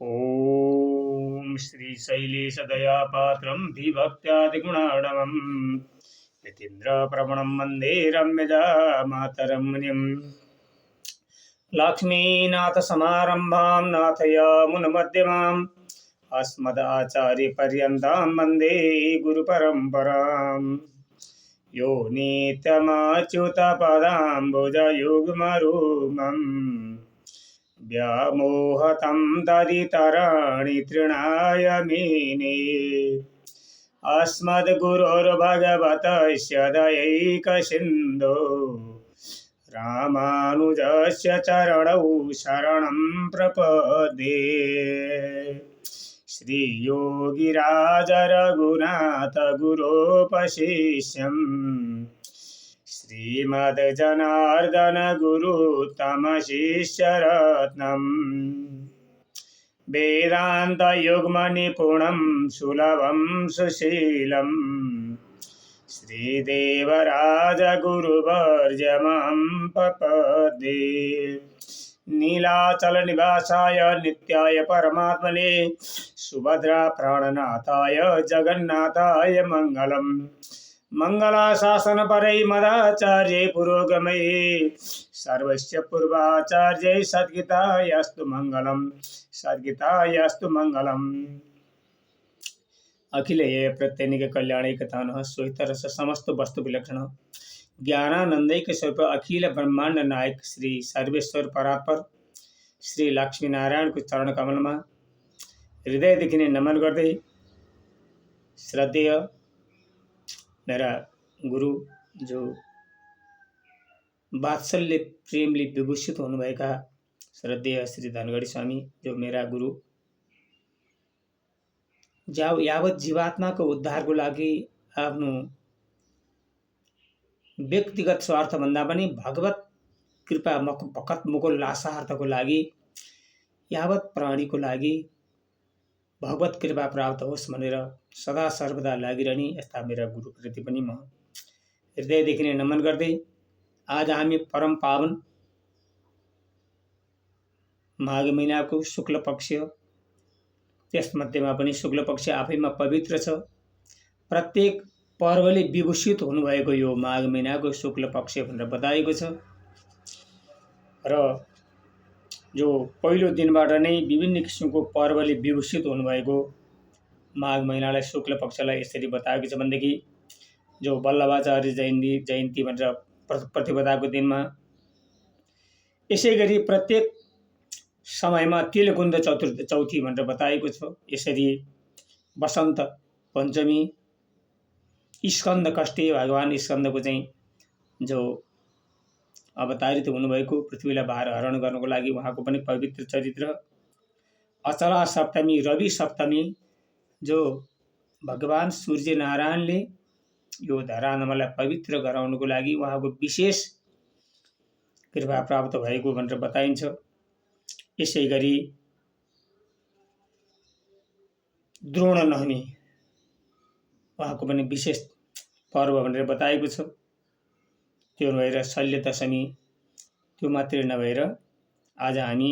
ॐ श्रीशैलेशदयापात्रं विभक्त्यादिगुणार्णवम् यतीन्द्रप्रवणं वन्दे रम्यजामातरं मुनिम् लक्ष्मीनाथसमारम्भां नाथयामुनमध्यमाम् अस्मदाचार्यपर्यन्तां वन्दे गुरुपरम्पराम् यो नित्यमच्युतपदाम्बुजयुग्मरुग्मम् व्यामोहतं ददितराणि तृणाय मेने अस्मद्गुरोर्भगवतस्य दयैकसिन्धो रामानुजस्य चरणौ शरणं प्रपद्ये। श्रीयोगिराज रघुनाथ गुरोपशिष्यम् श्रीमद्जनार्दन गुरुतमशिष्यरत्नम् वेदान्तयुग्मनिपुणं सुलभं सुशीलं श्रीदेवराजगुरुवर्यमं प्रपद्ये। नीलाचलनिवासाय नित्याय परमात्मने सुभद्रा प्राणनाथाय जगन्नाथाय मङ्गलम्। मङ्गलाशासनपरै मदाचार्यै पुरोगमये सर्वस्य पूर्वाचार्यै सद्गीतायास्तु मङ्गलम् सद्गीतायास्तु मङ्गलम्। अखिलेय प्रत्यनिक कल्याणैकतानः श्वेतरस समस्त वस्तु विलक्षण ज्ञानानंदैक स्वरूप अखिल ब्रह्मांड नायक श्री सर्वेश्वर परात्पर श्री लक्ष्मीनारायण को चरण कमल में हृदयदेखि नै नमन गर्दै श्रद्धेय मेरा गुरु जो वात्सल्य प्रेमले विभूषित हुनुभएका श्रद्धेय श्री धनगढी स्वामी जो मेरा गुरु यावत जीवात्माको उद्धारको लागि आफ्नो व्यक्तिगत स्वार्थ भन्दा पनि भगवत कृपा भगत मुकुल लासार्थको लागि यावत प्राणीको लागि भगवत कृपा प्राप्त होस् भनेर सदा सर्वदा लागिरहने यस्ता मेरा गुरुप्रति पनि म हृदयदेखि नै नमन गर्दै आज हामी परम पावन माघ महिनाको शुक्ल पक्ष त्यसमध्येमा पनि शुक्ल पक्ष आफैमा पवित्र छ। प्रत्येक पर्वले विभूषित हुनुभएको यो माघ महिनाको शुक्ल पक्ष भनेर बताएको छ र जो पहिलो दिनबाट नै विभिन्न किसिमको पर्वले विभूषित हुनुभएको माघ महिनालाई शुक्ल पक्षलाई यसरी बताएको छ भनेदेखि जो वल्लभाचार्य जयन्ती भनेर प्रतिपदाको दिनमा यसै गरी प्रत्येक समयमा तिलकुन्द चौथी भनेर बताएको छ। यसरी वसन्त पञ्चमी स्कन्द कष्टी भगवान स्कन्दको चाहिँ जो अवतारित हुनुभएको पृथ्वीलाई भार हरण गर्नको लागि उहाँको पनि पवित्र चरित्र अचला सप्तमी रवि सप्तमी जो भगवान सूर्य नारायणले यो धरानमलाई पवित्र गराउनको लागि उहाँको विशेष कृपा प्राप्त भएको भनेर बताइन्छ। यसै गरी द्रोण नवमी उहाँको पनि विशेष पर्व भनेर बताएको छ। त्यो भएर शल्य दशमी त्यो मात्रै नभएर आज हामी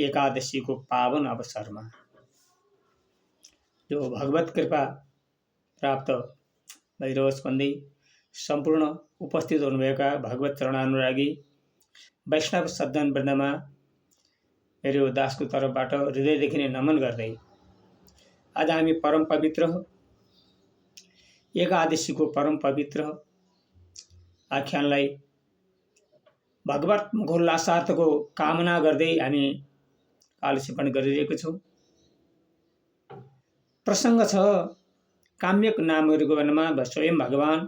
एकादशीको पावन अवसरमा जो भगवत कृपा प्राप्त भइरहोस् भन्दै सम्पूर्ण उपस्थित हुनुभएका भगवत चरणानुरागी वैष्णव सज्जन वृन्दमा मेरो दासको तर्फबाट हृदयदेखि नै नमन गर्दै आज हामी परम पवित्र एकादशीको परम पवित्र आख्यानलाई भगवत मुखोल्लासार्थको कामना गर्दै हामी कालक्षेपण गरिरहेको छौँ। प्रसङ्ग छ काम्यक नामहरूको वर्णनमा स्वयं भगवान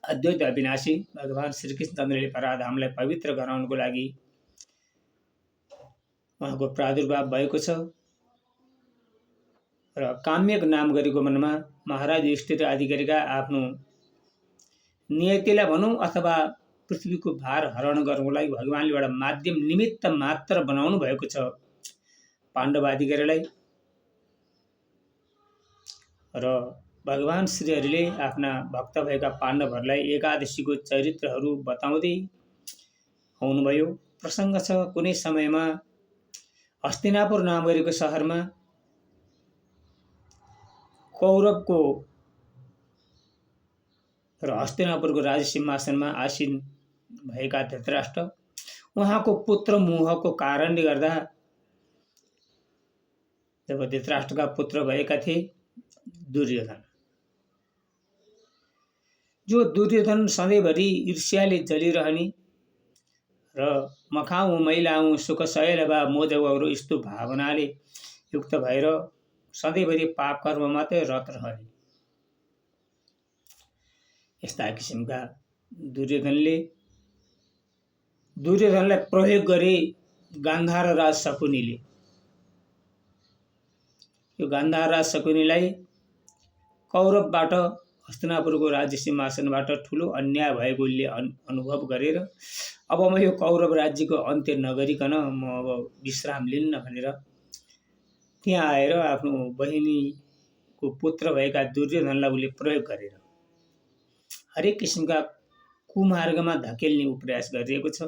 अद्वैत अविनाशी भगवान श्रीकृष्णचन्द्रले पराधामलाई पवित्र गराउनको लागि उहाँको प्रादुर्भाव भएको छ र काम्यक नाम गरेको मनमा महाराज युधिष्ठिर आदिका आफ्नो नियतिलाई भनौँ अथवा पृथ्वीको भार हरण गर्नको लागि भगवानले एउटा माध्यम निमित्त मात्र बनाउनु भएको छ पाण्डव आदिकालाई र भगवान श्रीहरिले आफ्ना भक्त भएका पाण्डवहरूलाई एकादशीको चरित्रहरू बताउँदै हुनुभयो। प्रसङ्ग छ कुनै समयमा हस्तिनापुर नाम गरेको सहरमा कौरवको र हस्तिनापुरको राज सिंहासनमा आसीन भएका धृतराष्ट्र उहाँको पुत्र मोहको कारणले गर्दा जब धृतराष्ट्रका पुत्र भएका थिए दुर्योधन, जो दुर्योधन सधैँभरि ईर्ष्याले जलिरहने र म खाऊँ मैलाऊँ सुख सयल वा मोजहरू यस्तो भावनाले युक्त भएर सधैँभरि पाप कर्म मात्रै रत रहने यस्ता किसिमका दुर्योधनलाई प्रयोग गरे गान्धार राज शकुनीले। यो गान्धार राज शकुनीलाई कौरवबाट हस्तिनापुरको राज्य सिंहासनबाट ठुलो अन्याय भएकोले अनुभव गरेर अब म यो कौरव राज्यको अन्त्य नगरिकन म अब विश्राम लिन्न भनेर त्यहाँ आएर आफ्नो बहिनीको पुत्र भएका दुर्योधनलाई उसले प्रयोग गरेर हरेक किसिमका कुमार्गमा धकेल्ने प्रयास गरिरहेको छ।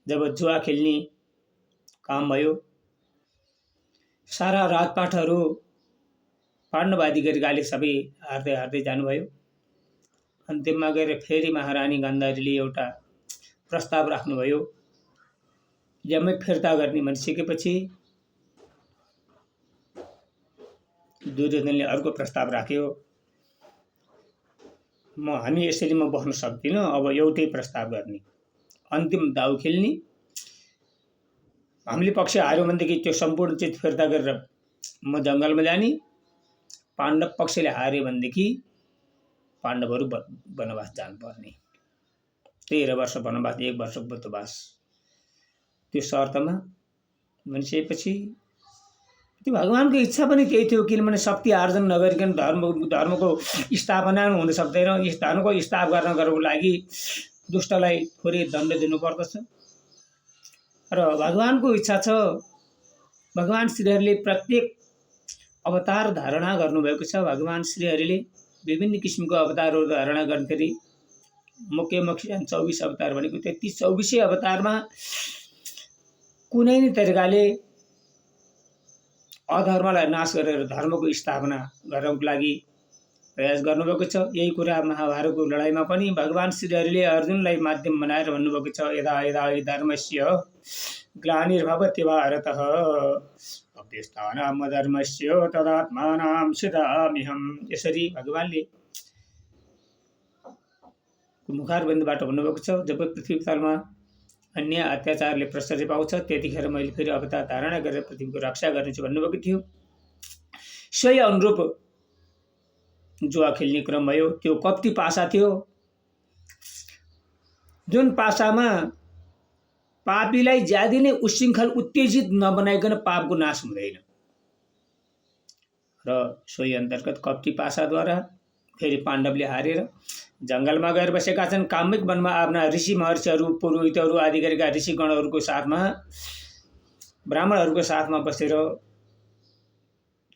जब जुवा खेल्ने काम भयो, सारा राजपाटहरू पाण्डवादी गरेकाले सबै हार्दै हार्दै जानुभयो। अन्तिममा गएर फेरि महारानी गान्धारीले एउटा प्रस्ताव राख्नुभयो। जम्मै फिर्ता गर्ने भनिसकेपछि दुर्योधनले अर्को प्रस्ताव राख्यो, हामी यसरी म बस्न सक्दिनँ, अब एउटै प्रस्ताव गर्ने, अन्तिम दाउ खेल्ने, हामीले पक्ष हार्यो भनेदेखि त्यो सम्पूर्ण चिज फिर्ता गरेर म जङ्गलमा जाने, पाण्डव पक्षले हार्यो भनेदेखि पाण्डवहरू वनवास जानुपर्ने, 13 वर्ष वनवास, 1 वर्ष बुद्धवास। त्यो शर्तमा भनिसकेपछि त्यो भगवानको इच्छा पनि त्यही थियो, किनभने शक्ति आर्जन नगरिकन धर्मको स्थापना हुन सक्दैन। धर्मको स्थापना गर्नको लागि दुष्टलाई थोरै दण्ड दिनुपर्दछ र भगवानको इच्छा छ। भगवान श्रीहरिले प्रत्येक अवतार धारणा गर्नुभएको छ। भगवान श्रीहरिले विभिन्न किसिमको अवतारहरू धारणा गर्दाखेरि मुख्य 24 अवतार भनेको त्यो 24 अवतारमा कुनै न तरिकाले अधर्मलाई नाश गरेर धर्मको स्थापना गर्नको लागि प्रयास गर्नुभएको छ। यही कुरा महाभारतको लडाइँमा पनि भगवान श्रीहरिले अर्जुनलाई माध्यम बनाएर भन्नुभएको छ, यदा यदा हि धर्मस्य ग्लानिर्भवति भारतः अभ्यस्तानाम् अधर्मस्य तदात्मानां सृजाम्यहम्। यसरी भगवानले मुखारबिन्दबाट भन्नुभएको छ। जब पृथ्वी तलमा अन्य अत्याचारले प्रश्रय पाउँछ त्यतिखेर मैले फेरि अवतार धारणा गरेर पृथ्वीको रक्षा गर्नेछु भन्नुभएको थियो। सोही अनुरूप जुवा खेल्ने क्रम भयो। त्यो कप्ती पासा थियो, जुन पासामा पापीलाई ज्यादै नै उच्छृङ्खल उत्तेजित नबनाइकन पापको नाश हुँदैन र सोही अन्तर्गत कप्ती पासाद्वारा फेरि पाण्डवले हारेर जङ्गलमा गएर बसेका छन्। काम्यक वनमा आफ्ना ऋषि महर्षिहरू, पुरोहितहरू आदि गरेका ऋषिगणहरूको साथमा, ब्राह्मणहरूको साथमा बसेर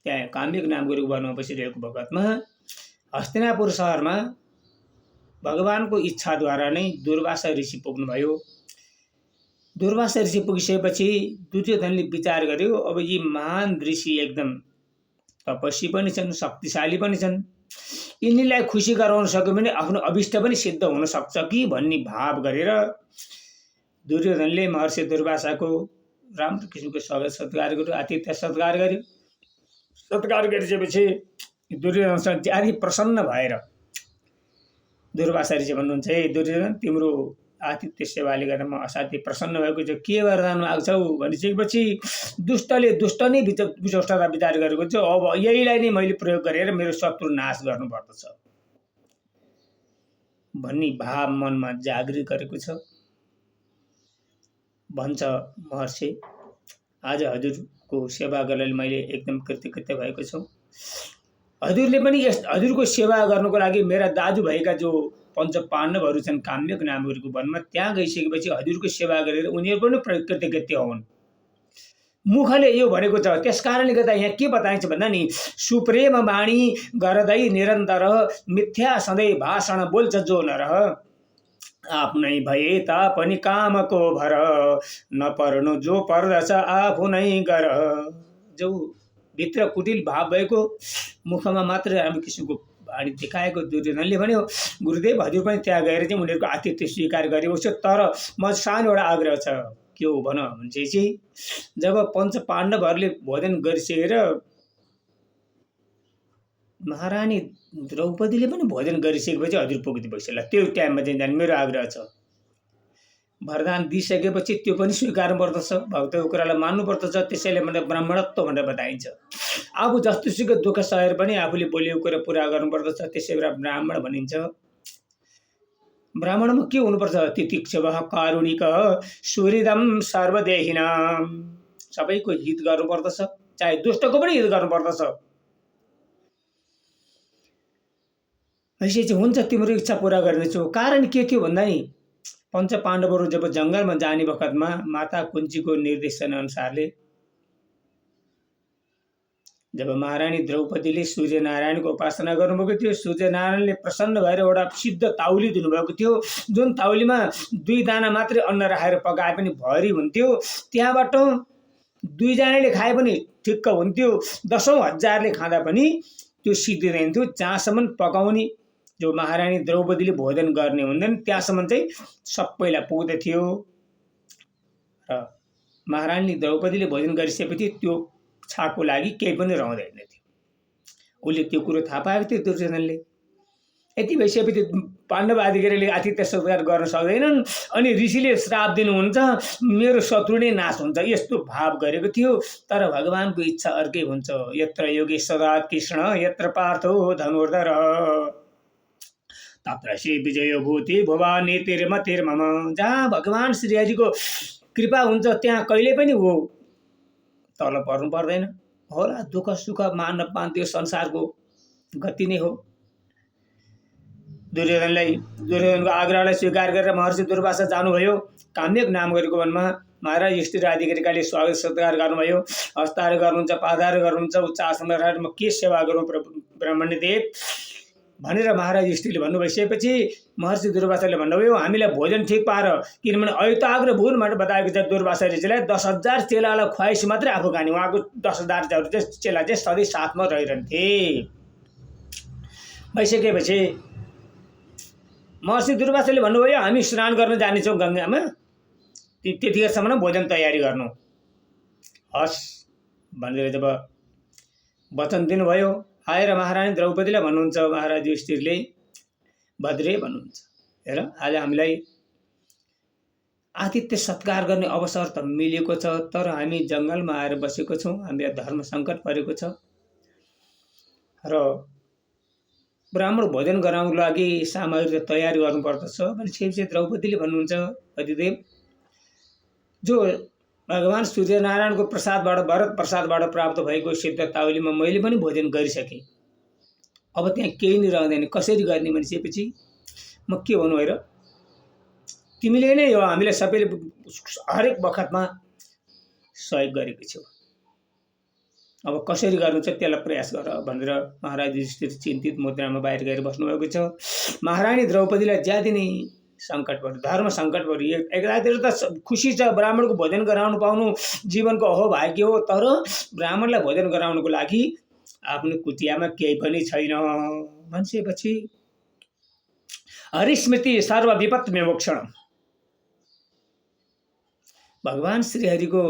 त्यहाँ काम्यक नाम गरेको वनमा बसिरहेको बखतमा हस्तिनापुर सहरमा भगवानको इच्छाद्वारा नै दुर्वासा ऋषि पुग्नुभयो। दुर्वासा ऋषि पुगिसकेपछि दुर्योधनले विचार गर्यो, अब यी महान ऋषि एकदम तपस्वी पनि छन्, शक्तिशाली पनि छन्, यिनीलाई खुसी गराउन सक्यो भने आफ्नो अभिष्ट पनि सिद्ध हुन सक्छ कि भन्ने भाव गरेर दुर्योधनले महर्षि दुर्वासाको राम्रो किसिमको स्वागत सत्कार गर्यो, आतिथ्य सत्कार गर्यो। सत्कार गरिसकेपछि दुर्योधनसँग ज्यादै प्रसन्न भएर दुर्वासा ऋषि भन्नुहुन्छ, हे दुर्योधन, तिम्रो आतिथ्य सेवाले गर्दा म असाध्यै प्रसन्न भएको छु, के वरदान माग्छौ भनिसकेपछि दुष्टले दुष्ट नै विचौष्टता विचार गरेको छ, अब यहीलाई नै मैले प्रयोग गरेर मेरो शत्रु नाश गर्नुपर्दछ भन्ने भाव मनमा जागृत गरेको छ। भन्छ महर्षि, आज हजुरको सेवा गर्नले मैले एकदम कृतकृत्य भएको छु। हजुरले पनि हजुरको सेवा गर्नको लागि मेरा दाजु भएका जो पञ्च पाण्डवहरू छन् काम्यक नामहरूको वनमा, त्यहाँ गइसकेपछि हजुरको सेवा गरेर उनीहरू पनि कृतकृत्य हुन्। मुखले यो भनेको छ। त्यसकारणले गर्दा यहाँ के बताइन्छ भन्दा नि, सुप्रेम वाणी गर्दै निरन्तर मिथ्या सधैँ भाषण बोल्छ जो नरह, आफ्नै भए तापनि कामको भर नपर्नु जो पर्दछ आफू नै गर। जो भित्र कुटिल भाव भएको, मुखमा मात्र राम्रो किसिमको बाणी देखाएको दुर्योधनले भन्यो गुरुदेव हजुर पनि त्यहाँ गएर चाहिँ उनीहरूको आतिथ्य स्वीकार गरेको छ, तर म सानो एउटा आग्रह छ। के हो भन भनेपछि जब पञ्च पाण्डवहरूले भोजन गरिसकेर महारानी द्रौपदीले पनि भोजन गरिसकेपछि हजुर पुग्दै बसेला, त्यो टाइममा चाहिँ जाने मेरो आग्रह छ। वरदान दिइसकेपछि त्यो पनि स्वीकार्नुपर्दछ, भक्तको कुरालाई मान्नुपर्दछ, त्यसैले मतलब ब्राह्मणत्व भनेर बताइन्छ। आफू जस्तोसुकै दुःख सहेर पनि आफूले बोलेको कुरा पुरा गर्नुपर्दछ, त्यसै बेला ब्राह्मण भनिन्छ। ब्राह्मणमा के हुनुपर्छ? तितिक्षवः कारुणिक सुहृदम सर्वदेहिनाम, सबैको हित गर्नुपर्दछ, चाहे दुष्टको पनि हित गर्नुपर्दछ। यसै हुन्छ तिम्रो इच्छा पुरा गर्नेछु। कारण के थियो भन्दा नि पञ्च पाण्डवहरू जब जङ्गलमा जाने बखतमा माता कुन्तीको निर्देशन अनुसारले जब महारानी द्रौपदीले सूर्यनारायणको उपासना गर्नुभएको थियो, सूर्यनारायणले प्रसन्न भएर एउटा सिद्ध ताउली दिनुभएको थियो, जुन ताउलीमा 2 दाना मात्रै अन्न राखेर पकाए पनि भरि हुन्थ्यो। त्यहाँबाट 2 जनाले खाए पनि ठिक्क हुन्थ्यो, 10,000ले खाँदा पनि त्यो सिद्धिँदैन थियो। जहाँसम्म पकाउने जो महारानी द्रौपदीले भोजन गर्ने हुँदैन त्यहाँसम्म चाहिँ सबैलाई पुग्दथ्यो। र महारानी द्रौपदीले भोजन गरिसकेपछि त्यो छाको लागि केही पनि रहँदैन थियो। उसले त्यो कुरो थाहा पाएको थियो दुर्योधनले। यति भइसकेपछि पाण्डव आदिगरले आतिथ्य सत्कार गर्न सक्दैनन्, अनि ऋषिले श्राप दिनुहुन्छ मेरो शत्रु नै नाश हुन्छ, यस्तो भाव गरेको थियो। तर भगवानको इच्छा अर्कै हुन्छ। यत्र योगेश्वरा कृष्ण यत्र पार्थो धनुर्धर तत्र श्री विजय भूति भवानी तिर्मतिर्मम। जहाँ भगवान श्रीहरिको कृपा हुन्छ त्यहाँ कहिले पनि हो तल पर्नु पर्दैन होला। दुःख सुख मान अपमान त्यो संसारको गति नै हो। दुर्योधनको आग्रहलाई स्वीकार गरेर महर्षि दुर्वासा जानुभयो। काम्यक नाम गरेको वनमा महाराज युधिष्ठिर आदिकाले स्वागत सत्कार गर्नुभयो, हस्ताहार गर्नुहुन्छ, पादार गर्नुहुन्छ। उच्च आसनमा रहेर म के सेवा गरौँ ब्राह्मणदेव भनेर महाराज युधिष्ठिरले भन्नु भइसकेपछि महर्षि दुर्वासाले भन्नुभयो हामीलाई भोजन ठिक पार, किनभने ऐताग्र भून भनेर बताएको छ दुर्वासा ऋषिलाई। 10,000 चेलालाई खुवाइसी मात्रै आफू खाने, उहाँको 10,000 चेला चाहिँ सधैँ साथमा रहिरहन्थे। भइसकेपछि महर्षि दुर्वासाले भन्नुभयो हामी स्नान गर्न जानेछौँ गङ्गामा, त्यतिखेरसम्म भोजन तयारी गर्नु। हस् भनेर जब वचन दिनुभयो, आएर महारानी द्रौपदीलाई भन्नुहुन्छ महाराज युधिष्ठिरले, भद्रे भन्नुहुन्छ हेर आज हामीलाई आतिथ्य सत्कार गर्ने अवसर त मिलेको छ, तर हामी जङ्गलमा आएर बसेको छौँ, हामीलाई धर्म सङ्कट परेको छ र ब्राह्मण भोजन गराउनको लागि सामग्री तयार गर्नुपर्दछ भनेपछि द्रौपदीले भन्नुहुन्छ अधिदेव जो भगवान सूर्यनारायणको प्रसादबाट भरत प्रसादबाट प्राप्त भएको सिद्ध ताउलीमा मैले पनि भोजन गरिसकेँ, अब त्यहाँ केही नै रहँदैन, कसरी गर्ने भनेपछि म के भन्नु हेर तिमीले नै हो हामीलाई सबैले हरेक बखतमा सहयोग गरेको छौ, अब कसरी गर्नु छ त्यसलाई प्रयास गर भनेर महाराज युधिष्ठिर चिन्तित मुद्रामा बाहिर गएर बस्नुभएको छ। महारानी द्रौपदीलाई ज्यादै नै सङ्कट पर्यो, धर्म सङ्कट पर्यो। एकतातिर त खुसी छ ब्राह्मणको भोजन गराउनु पाउनु जीवनको अहोभाग्य हो, तर ब्राह्मणलाई भोजन गराउनुको लागि आफ्नो कुटियामा केही पनि छैन भनेपछि हरिस्मृति सर्व विपत् विमोक्षण, भगवान श्रीहरिको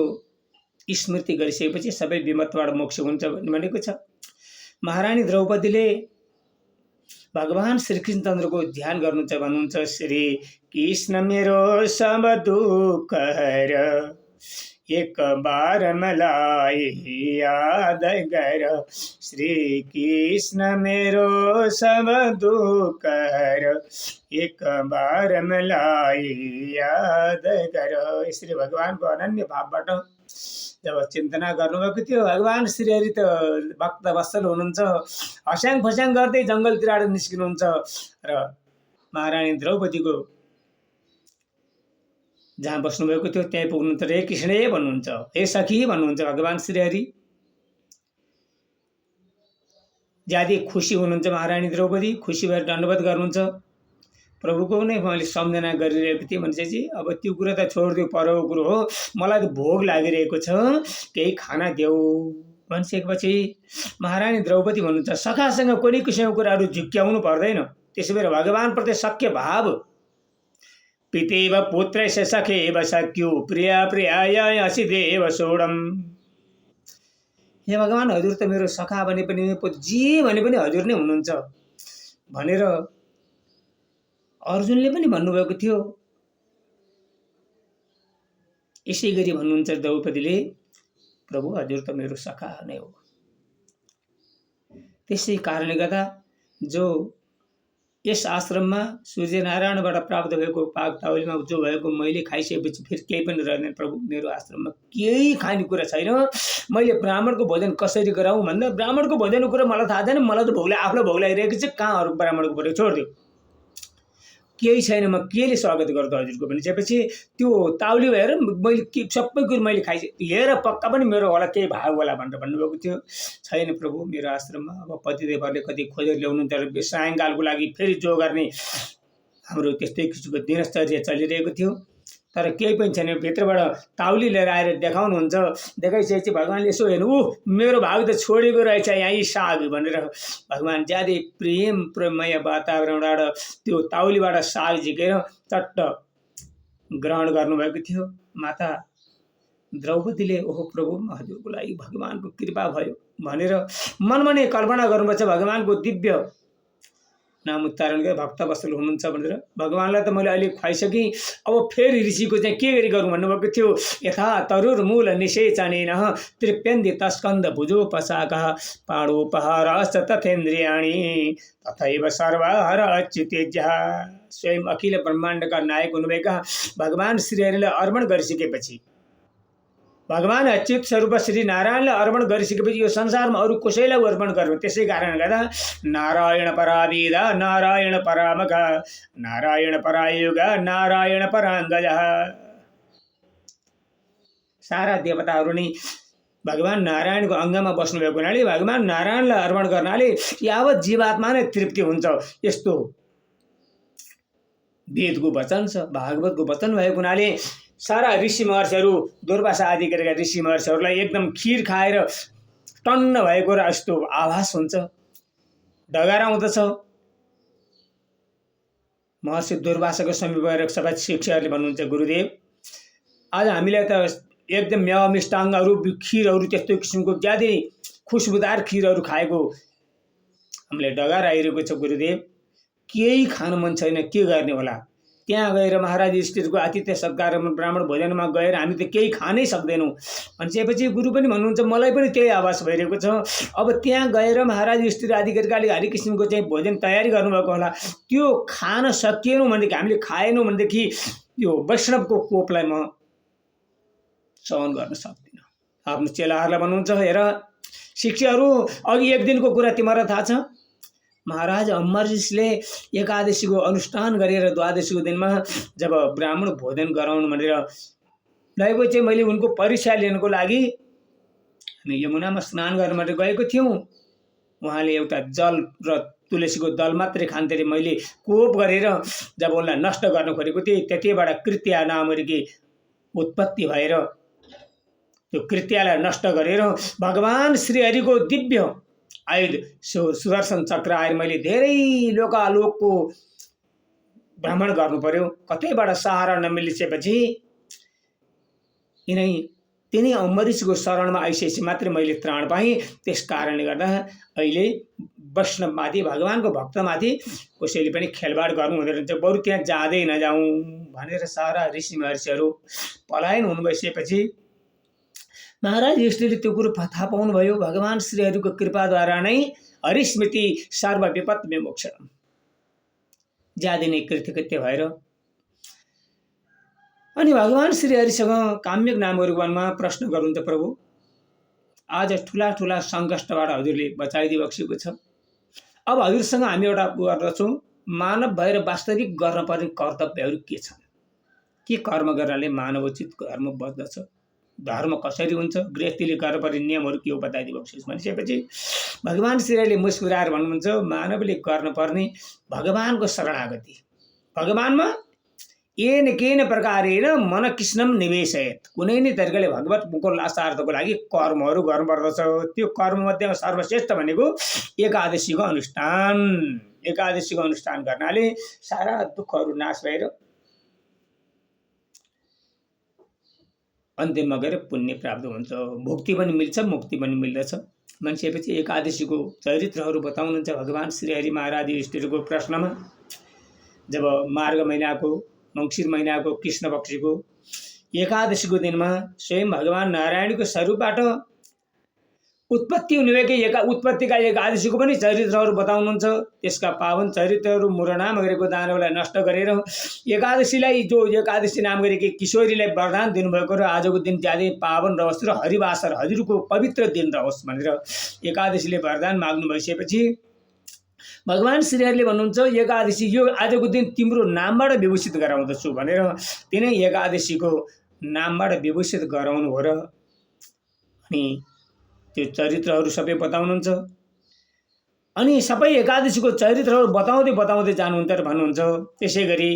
स्मृति गरिसकेपछि सबै विपत्बाट मोक्ष हुन्छ भनेको छ। महारानी द्रौपदीले भगवान श्रीकृष्णचन्द्रको ध्यान गर्नुहुन्छ, भन्नुहुन्छ श्री कृष्ण मेरो सब दुख हर एक बार मलाई याद गर, श्री कृष्ण मेरो सब दुख हर एक बार मलाई याद गर। यसरी भगवानको अनन्य भावबाट जब चिन्तना गर्नुभएको थियो, भगवान श्रीहरि त भक्त वत्सल हुनुहुन्छ, हस्याङ फस्याङ गर्दै जङ्गलतिर निस्किनुहुन्छ र महारानी द्रौपदीको जहाँ बस्नुभएको थियो त्यहीँ पुग्नुहुन्छ। रे कृष्ण भन्नुहुन्छ, हे सखी भन्नुहुन्छ भगवान श्रीहरि। ज्यादै खुसी हुनुहुन्छ महारानी द्रौपदी, खुसी भएर दण्डवत गर्नुहुन्छ। प्रभुको नै मैले सम्झना गरिरहेको थिएँ भने चाहिँ अब त्यो कुरा त छोडिदियो, परको कुरो हो, मलाई त भोग लागिरहेको छ, केही खाना देऊ भनिसकेपछि महारानी द्रौपदी भन्नुहुन्छ सखासँग कुनै किसिमको कुराहरू झुक्क्याउनु पर्दैन। त्यसो भएर भगवानप्रति सख्य भाव पितेव पुत्रस्य सखेव सख्यु प्रिया प्रियाय हसिदेव सोडम। हे भगवान, हजुर त मेरो सखा भने पनि जे भने पनि हजुर नै हुनुहुन्छ भनेर अर्जुनले पनि भन्नुभएको थियो। यसै गरी भन्नुहुन्छ द्रौपदीले, प्रभु हजुर त मेरो सखा नै हो। त्यसै कारणले गर्दा जो यस आश्रममा सूर्यनारायणबाट प्राप्त भएको पाकतावलीमा जो भएको मैले खाइसकेपछि फेरि केही पनि रहेन प्रभु, मेरो आश्रममा केही खानेकुरा छैन, मैले ब्राह्मणको भोजन कसरी गराउँ भन्दा ब्राह्मणको भोजनको कुरा मलाई थाहा छैन, मलाई त भोग आफूलाई भोग लागिरहेको छ, कहाँ अरू ब्राह्मणको पऱ्यो छोडिदियो, केही छैन, म केले स्वागत गर्दा हजुरको भनिसकेपछि त्यो ताउली भएर मैले सबै कुरो मैले खाइसकेँ, लिएर पक्का पनि मेरो होला केही भाग होला भनेर भन्नुभएको थियो। छैन प्रभु, मेरो आश्रममा अब पतिदेवहरूले कति खोजेर ल्याउनु तर सायङ्कालको लागि फेरि जो गर्ने हाम्रो त्यस्तै किसिमको दिनचर्या चलिरहेको थियो। तर केही पनि छैन, भित्रबाट ताउली लिएर आएर देखाउनुहुन्छ, देखाइसकेपछि भगवान्ले यसो हेर्नु, मेरो भाग त छोडेको रहेछ यहीँ साग भनेर भगवान् ज्यादै प्रेममय वातावरणबाट त्यो ताउलीबाट साग झिकेर चट्ट ग्रहण गर्नुभएको थियो। माता द्रौपदीले ओहो प्रभु, हजुरको लागि भगवानको कृपा भयो भनेर मनमा नै कल्पना गर्नुपर्छ भगवानको दिव्य नाम उच्चारण गरेर भक्त वत्सल हुनुहुन्छ भनेर। भगवान्लाई त मैले अहिले खुवाइसकेँ, अब फेरि ऋषिको चाहिँ के गरी गरौँ भन्नुभएको थियो। यथा तरुर्मूल निषेचनेन तृप्यन्ति तस्कन्द भुजोपशाकः पाणोपहारश्च तथेन्द्रियाणि तथैव सर्वहर अच्युतेज्यः। स्वयं अखिल ब्रह्माण्डका नायक हुनुभएका भगवान श्रीहरिलाई अर्पण गरिसकेपछि, भगवान अच्युत स्वरूप श्री नारायणलाई अर्पण गरिसकेपछि यो संसारमा अरू कसैलाई अर्पण गर्नु। त्यसै कारणले गर्दा नारायण परावेद नारायण परामघ नारायण परायुग नारायण पराङ्गज, सारा देवताहरू नै भगवान नारायणको अङ्गमा बस्नुभएको हुनाले भगवान नारायणलाई अर्पण गर्नाले यावत जीवात्मा नै तृप्ति हुन्छ। यस्तो वेदको वचन छ, भागवतको वचन भएको हुनाले सारा ऋषि महर्षिहरू, दुर्वासा आदि गरेका ऋषि महर्षिहरूलाई एकदम खिर खाएर टन्न भएको र यस्तो आभास हुन्छ, डगार आउँदछ। महर्षि दुर्वासाको समीप गएर सबै शिष्यहरूले भन्नुहुन्छ गुरुदेव, आज हामीलाई त एकदम मेवा मिष्टाङ्गहरू खिरहरू त्यस्तो किसिमको ज्यादै खुसबुदार खिरहरू खाएको हामीलाई डगार आइरहेको छ गुरुदेव, केही खान मन छैन, के गर्ने होला। त्यहाँ गएर महाराज युधिष्ठिरको आतिथ्य सत्कार ब्राह्मण भोजनमा गएर हामी त केही खानै सक्दैनौँ भनेपछि गुरु पनि भन्नुहुन्छ मलाई पनि त्यही आभास भइरहेको छ। अब त्यहाँ गएर महाराज युधिष्ठिर आदि गरेकाले हरेक किसिमको चाहिँ भोजन तयारी गर्नुभएको होला, त्यो खान सकिएनौँ भनेदेखि, हामीले खाएनौँ भनेदेखि यो वैष्णवको कोपलाई म सहन गर्न सक्दिनँ। आफ्नो चेलाहरूलाई भन्नुहुन्छ, हेर शिष्यहरू, अघि एक दिनको कुरा तिमीहरूलाई थाहा छ, महाराज अम्बरीशले एकादशीको अनुष्ठान गरेर द्वादशीको दिनमा जब ब्राह्मण भोजन गराउनु भनेर ल्याएको चाहिँ मैले उनको परीक्षा लिनको लागि हामी यमुनामा स्नान गर्न भनेर गएको थियौँ। उहाँले एउटा जल र तुलसीको दल मात्रै खान्थे रे। मैले कोप गरेर जब उनलाई नष्ट गर्न खोजेको थिएँ, त्यतिबाट कृत्या नामरी उत्पत्ति भएर त्यो कृत्यालाई नष्ट गरेर भगवान श्रीहरिको दिव्य आयुध सुदर्शन चक्र आएर मैले धेरै लोकालोकको भ्रमण गर्नु पर्यो। कतैबाट सहारा नमिलिसकेपछि तिनै अम्बरीशको शरणमा आइसकेपछि मात्रै मैले त्राण पाएँ। त्यस कारणले गर्दा अहिले वैष्णवमाथि, भगवानको भक्तमाथि कसैले पनि खेलबाड गर्नु हुँदैन रहेछ, बरु त्यहाँ जाँदै नजाउँ भनेर सारा ऋषि महर्षिहरू पलायन हुनु भइसकेपछि महाराज युधिष्ठिरले त्यो कुरो थाहा पाउनुभयो। भगवान श्रीहरिको कृपाद्वारा नै हरिस्मृति सर्व विपत् विमोक्षण ज्यादै नै कृत्य भएर अनि भगवान श्रीहरिसँग काम्यक नामहरू वनमा प्रश्न गर्नुहुन्छ, प्रभु आज ठुला ठुला सङ्कष्टबाट हजुरले बचाइदिनु बक्सेको छ, अब हजुरसँग हामी एउटा गर्दछौँ, मानव भएर वास्तविक गर्न पर्ने कर्तव्यहरू के छन्, के कर्म गर्नाले मानवोचित धर्म बच्दछ, धर्म कसरी हुन्छ, गृहस्थीले गर्नुपर्ने नियमहरू के हो बताइदिनु बक्सेस् भनिसकेपछि भगवान श्रीहरिले मुस्कुराएर भन्नुहुन्छ, मानवले गर्नुपर्ने भगवानको शरणागति, भगवानमा येन केन प्रकारेण मन कृष्णम निवेशयत, कुनै नै तरिकाले भगवत मुखको लासार्थको लागि कर्महरू गर्नुपर्दछ। त्यो कर्ममध्येमा सर्वश्रेष्ठ भनेको एकादशीको अनुष्ठान। एकादशीको अनुष्ठान गर्नाले सारा दुःखहरू नाश भएर अन्त्यमा गएर पुण्य प्राप्त हुन्छ, भुक्ति पनि मिल्छ, मुक्ति पनि मिल्दछ। मान्छेपछि एकादशीको चरित्रहरू बताउनुहुन्छ भगवान श्रीहरि महाराज युधिष्ठिरको प्रश्नमा। जब मार्ग महिनाको मङ्सिर महिनाको कृष्ण पक्षको एकादशीको दिनमा स्वयं भगवान नारायणको स्वरूपबाट उत्पत्ति हुनुभएकै उत्पत्तिका एकादशीको पनि चरित्रहरू बताउनुहुन्छ। त्यसका पावन चरित्रहरू मुरनाम गरेको दानवलाई नष्ट गरेर एकादशीलाई, जो एकादशी नाम गरेकी किशोरीलाई वरदान दिनुभएको र आजको दिन ज्यादै पावन रहोस् र हरिवासर हजुरको पवित्र दिन रहोस् भनेर एकादशीले वरदान माग्नु भइसकेपछि भगवान श्रीहरिले भन्नुहुन्छ एकादशी यो आजको दिन तिम्रो नामबाट विभूषित गराउँदछु भनेर तिनै एकादशीको नामबाट विभूषित गराउनु हो र अनि त्यो चरित्रहरू सबै बताउनुहुन्छ। अनि सबै एकादशीको चरित्रहरू बताउँदै बताउँदै जानुहुन्छ र भन्नुहुन्छ त्यसै गरी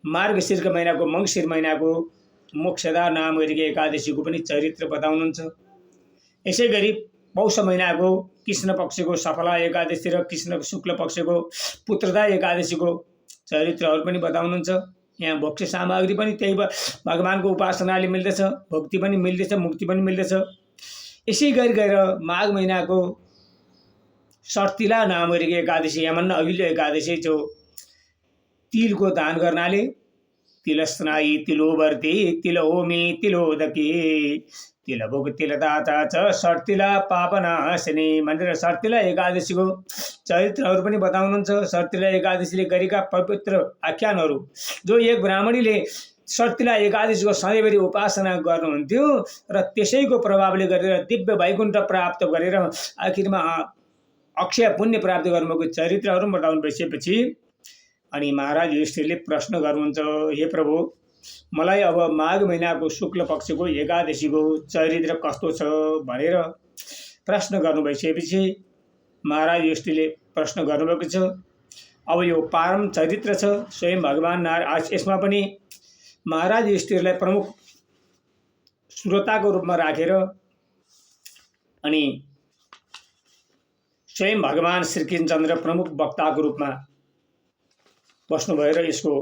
मार्गशीर्ष महिनाको मङ्सिर महिनाको मोक्षदा नाम गरेको एकादशीको पनि चरित्र बताउनुहुन्छ। यसै गरी पौष महिनाको कृष्ण पक्षको सफला एकादशी र कृष्ण शुक्ल पक्षको पुत्रदा एकादशीको चरित्रहरू पनि बताउनुहुन्छ। यहाँ भोक्ष सामग्री पनि त्यही भगवानको उपासनाले मिल्दछ, भक्ति पनि मिल्दछ, मुक्ति पनि मिल्दछ। यसै गरी गएर माघ महिनाको सर्तिला नाम गरेको एकादशी, यमन्न अघिल्लो एकादशी जो तिलको दान गर्नाले तिलस्नायी तिलोवर्ती तिलहोमी तिलोदकी तिलभोग तिलदाता च सर्तिला पापनाशनी भनेर सर्तिला एकादशीको चरित्रहरू पनि बताउनुहुन्छ। सर्तिला एकादशीले गरेका पवित्र आख्यानहरू, जो एक ब्राह्मणीले सर्तिला एकादशीको सधैँभरि उपासना गर्नुहुन्थ्यो र त्यसैको प्रभावले गरेर दिव्य वैकुण्ठ प्राप्त गरेर आखिरमा अक्षय पुण्य प्राप्त गर्नुभएको चरित्रहरू बताउनु भइसकेपछि अनि महाराज युधिष्ठिरले प्रश्न गर्नुहुन्छ, हे प्रभु, मलाई अब माघ महिनाको शुक्ल पक्षको एकादशीको चरित्र कस्तो छ भनेर प्रश्न गर्नु भइसकेपछि महाराज युधिष्ठिरले प्रश्न गर्नुभएको छ। अब यो पारम चरित्र छ स्वयं भगवान नारायण, यसमा पनि महाराज युधिष्ठिरलाई प्रमुख श्रोताको रूपमा राखेर अनि स्वयं भगवान श्रीकृष्णचन्द्र प्रमुख वक्ताको रूपमा बस्नुभयो र यसको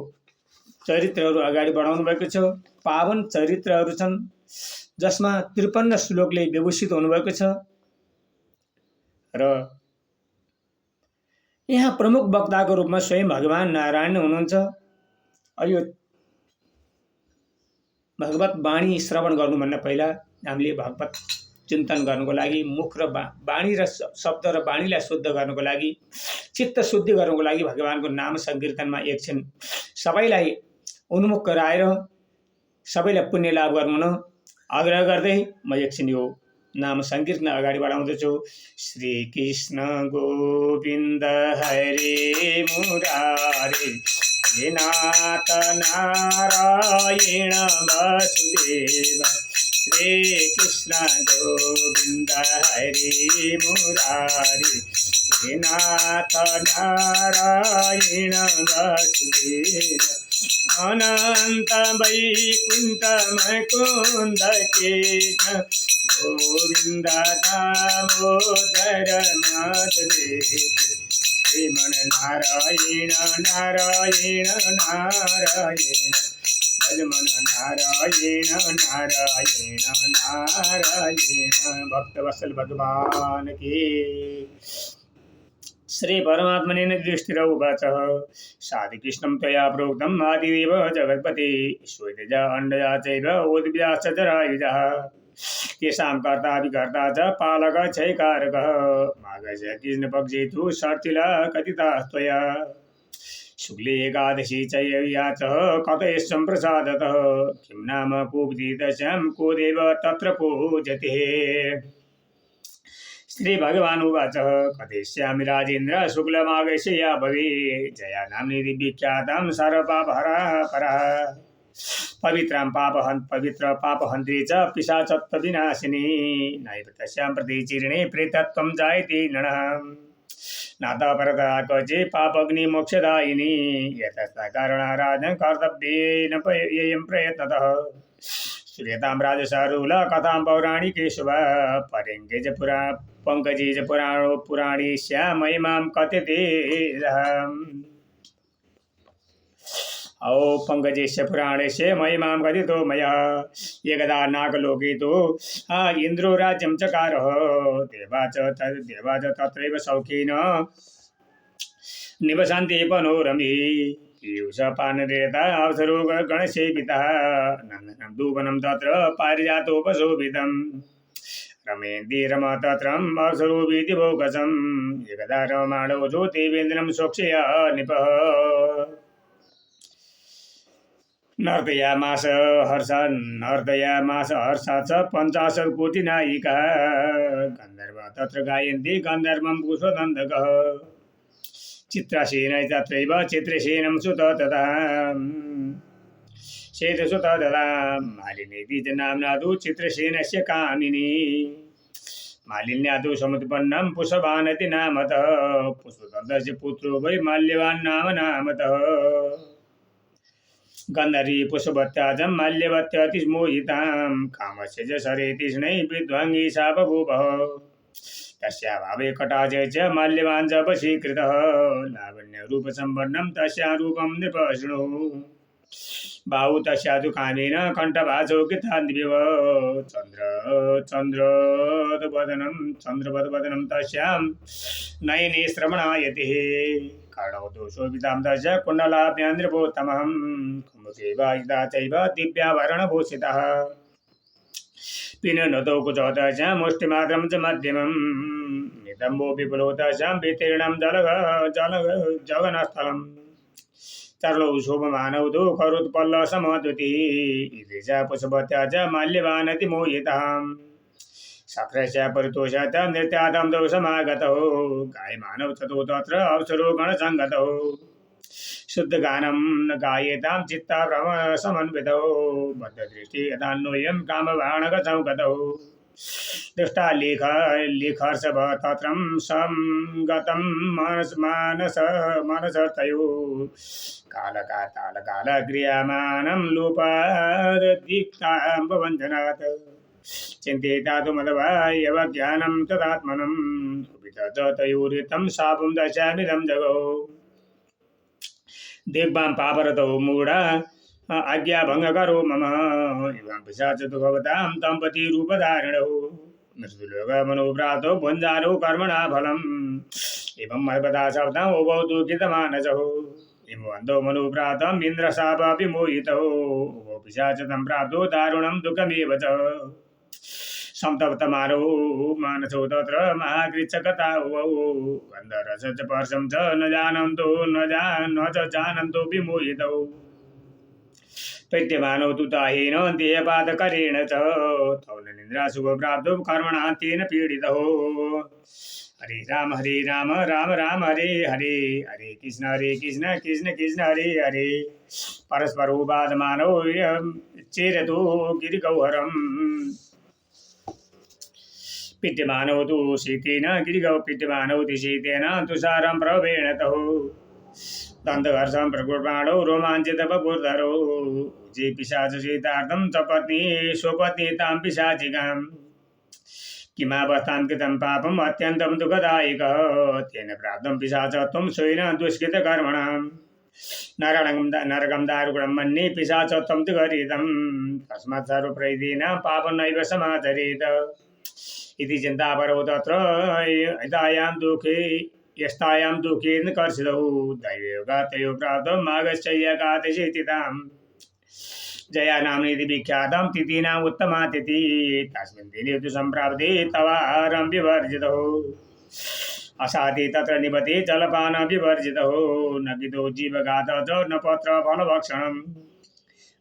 चरित्रहरू अगाडि बढाउनु भएको छ। पावन चरित्रहरू छन् जसमा 53 श्लोकले विभूषित हुनुभएको छ र यहाँ प्रमुख वक्ताको रूपमा स्वयं भगवान नारायण हुनुहुन्छ। यो भगवत वाणी श्रवण गर्नुभन्दा पहिला हामीले भगवत चिन्तन गर्नुको लागि मुख र वाणी र शब्द र वाणीलाई शुद्ध गर्नुको लागि, चित्त शुद्धि गर्नुको लागि भगवानको नाम संकीर्तनमा एकछिन सबैलाई उन्मुख गराएर सबैलाई पुण्य लाभ गर्नु आग्रह गर्दै म एकछिन यो नाम संकीर्तन अगाडि बढाउँदछु। श्री कृष्ण गोविन्द हरे मुरारे हे नाथ नारायण वासुदेव, श्री कृष्ण गोविन्द हरे मुरारे हे नाथ नारायण वासुदेव, अनंत वैकुंठ मुकुंद कृष्ण गोविंद दामोदर माधवेश, श्रीमन नारायण नारायण नारायण, भजमन नारायण नारायण नारायण। भक्तवत्सल भगवान की। श्री परमात्मने युधिष्ठिर उवाच साधु कृष्णं त्वया प्रोक्तम् आदिदेव जगत्पते श्वेतजा अण्डजा चैव उद्भिदाश्च जरायुजः तेषां कर्ता विकर्ता च पालकः क्षयकारकः माघस्य कृष्णपक्षे तु सर्तिला कथिता त्वया शुक्ले एकादशी चैव्याच कतये सम्प्रसादतः किं नाम कुब्दिदशां को देव तत्र पूजते। श्री भगवान उवाच कथयिष्यामि राजेन्द्र शुक्लमाघस्य या भवे जया नाम्नि विख्यातां सर्वपापहरा परः पवित्रां पवित्र पापहन्त्री च पिशाचत्व विनाशिनी नैव तस्यां प्रतिचीर्णे प्रेतत्वं जायते नरः नाथ परताकचे पापग्नि मोक्षदायिनी यतस्था कारणाराधन कर्तव्येन येयं प्रयत्नतः श्रूयतां राजसारूल कथां पौराणिकेशव परेङ्गे च पंकजे च पुराणे श्यामयि मां कथ्यते औ पंकजेस्य पुराणस्य महिमां कथितो मया एकदा नागलोके इन्द्रो राज्यं चकारः देवा च तत्रैव सौखेन निवसन्ति मनोरमे पीयूषपानरेता अवसरो गणसेवितः नन्दनं धूपनं तत्र पारिजातोपशोभितम् रमेन्ति रमा तत्रम् अवसरो विधिभोगसम् एकदा रमाणो देवेन्द्रं सोक्षया निपः नर्तयामास हर्षात् 50 कोटि नायिका गन्धर्व तत्र गायन्ति गन्धर्वं पुष्पदन्तकः चित्रसेन तत्रैव चित्रसेनं सुत तथा शेतसुत तथा मालिनीति च नाम्ना तु चित्रसेनस्य कामिनी मालिन्या तु समुत्पन्नं पुष्पवानति नामतः पुष्पदन्तस्य पुत्रो वै माल्यवान् नामतः गन्धर्वी पुष्पवत्याजं माल्यवत्याति मोहितां कामस्य च सरे तृष्णै विद्वाङ्गी सा बभूवः तस्या भावे कटाचे च माल्यवान् च वशीकृतः लावण्यरूपसम्पन्नं तस्या रूपं नृपशृणु बाहु तस्या तु कामेन कण्ठभाजो कृतान्विव चन्द्रवदनं तस्यां नयने श्रवणायते कर्णौ तु शोभितां तस्य कुण्डलाभ्यान्द्रभोत्तमं कुमुदेवायुधा चैव दिव्याभरणभूषितः पिननतौ कुचौ तस्यां मुष्टिमात्रं च मध्यमं नितम्बो विपुलो तस्यां वितीर्णं जगनस्थलम् तरलौ शोभमानौ तु करोत्पल्लसमद्युतिः इति च पुष्पवत्या च माल्यवानति मोहिताम् सक्रस्य परितोषात् नृत्यादं तौ समागतौ गायमानौ ततो तत्र अवसरो गणसङ्गतौ शुद्धगानं न गायेतां चित्ताभ्रमसमन्वितौ बद्धदृष्टि यथान्वयं कामबाणगसंगतौ दृष्टा लेखर्षभ तत्रं संगतं मानसर्तयो कालकाल क्रियमाणं लोपादीप्ताम्बवञ्जनात् चिन्तिता तु मदवायव ज्ञानं तदात्मनं तयोरितं शापं दशामिदं जगौ दिग्भां पापरतौ मूढा आज्ञाभङ्गकरो मम इवं पिशाचतु भवतां दम्पतिरूपधारिणौ मृत्युलोकमनोप्राप्तौ भुञ्जारौ कर्मणा फलम् एवं मर्मदा शब्दं उभौ दुःखितमानसौ इमवन्तौ मनुप्राप्तम् इन्द्रशापापि मोहितौ उभौ पिशाचतं प्राप्तौ दारुणं दुःखमेव च संतप्तमानौ मानसौ तत्र महाकृच्छकता उभौ गन्धरसश्च पर्शं च न जानन्तो विमोहितौ पैत्यमानौ तु ताहेन देहपातकरेण च तौ निन्द्रा शुभप्राप्तौ कर्मणा तेन पीडितौ हरे राम राम राम हरे हरे हरे कृष्ण कृष्ण कृष्ण हरे हरे परस्परो बाधमानौ चेरतो गिरिगौहरम् पीड्यमानौ तु शीतेन गिरिगौ पीड्यमानौ तु शीतेन तुषारं प्रवेणतौ दन्तहर्षं प्रकुर्बाणौ रोमाञ्चितबपुर्धरौ जे पिशाचचेतार्थं च पत्नी स्वपत्नी तां पिशाचिकां किमावस्थां कृतं पापम् अत्यन्तं दुःखदायकः तेन प्राप्तं पिशाचत्वं स्वेन दुष्कृतकर्मणां नरकं दारुणं मन्ये पिशाचत्वं तु गरितं तस्मात् सर्वप्रैतेन पापं नैव समाचरेत् इति चिन्तापरौ तत्र यस्तायां दुःखेन कर्षितौ दैवयोगात्तयो प्राप्तं माघश्चर्यकादशीतिताम् जया नाम्नीति विख्यातं तिथीनाम् उत्तमा तिथिः तस्मिन् दिने तु सम्प्राप्ते तवाहारं विवर्जितौ असाति तत्र निपते जलपानं विवर्जितौ न गितो जीवघातः च न पत्रफलभक्षणम्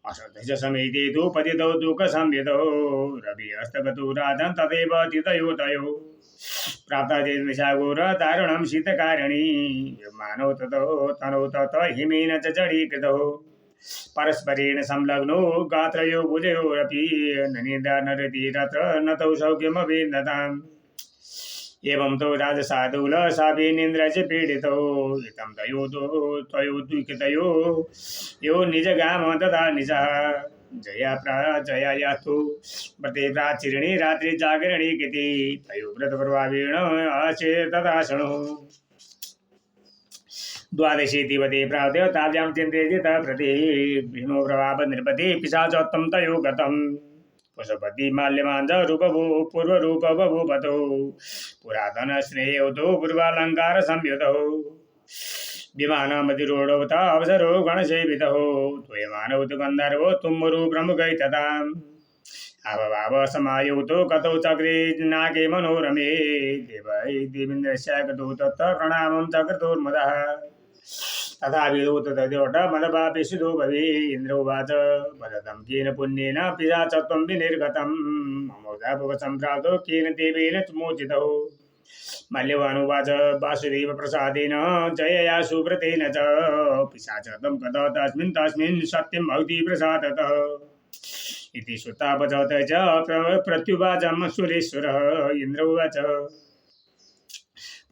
अश्रद्धस्य समेते तु पतितौ दुःखसंवितौ रविहस्तगतो राजन् तथैव तिथयो तयो प्राप्तजेन्मिषाघोर दारुणं शीतकारिणी मानौ ततो तनौ तत हिमेन च जडीकृतौ परस्परेण संलग्नो गात्रयो भुजयोरपि न निद्रा न रतिरत्र न तौ सौख्यमभिन्नताम् एवं तो राजसाधुल साभिनिन्द्र च पीडितो हितं तयोद्विकितयो यो निजगाम तथा निजः जया जया यातु व्रते प्राचीर्णे रात्रि जागरणे किति तयो व्रत प्रभावेण आचे तदाशनो द्वादशी दिवते प्राप्ते ताभ्यां चिन्ते जितः प्रति भीमो प्रभाव नृपति पिशाचोत्तम तयो गतम् पशुपति माल्यमांज रूपभू पूर्वरूप बभूवतो पुरातन स्नेहतो पूर्वालंकार संयुतो विमानमतिरूढोत अवसरो गणसेवितो त्वयमानौ तु गन्धर्वो तुम्बरु प्रमुखै तथा आवभाव समायुक्तो कतौ चक्रे नाके मनोरमे देवै देवेन्द्रस्य गतो तत्र प्रणामं चक्रतुर्मदः तथा विदूत तद्योट मदपापिषुतो भवे इन्द्र उवाच वदतं केन पुण्येन पिशाचत्वं विनिर्गतं ममोदापसम्प्राप्तो केन देवेन मोचितो मल्यवानुवाच वासुदेव प्रसादेन जयया सुव्रतेन च पिशाचत्वं कदा तस्मिन् सत्यं भवति प्रसादतः इति श्रुता वचत च प्रत्युवाचं सुरेश्वरः इन्द्र उवाच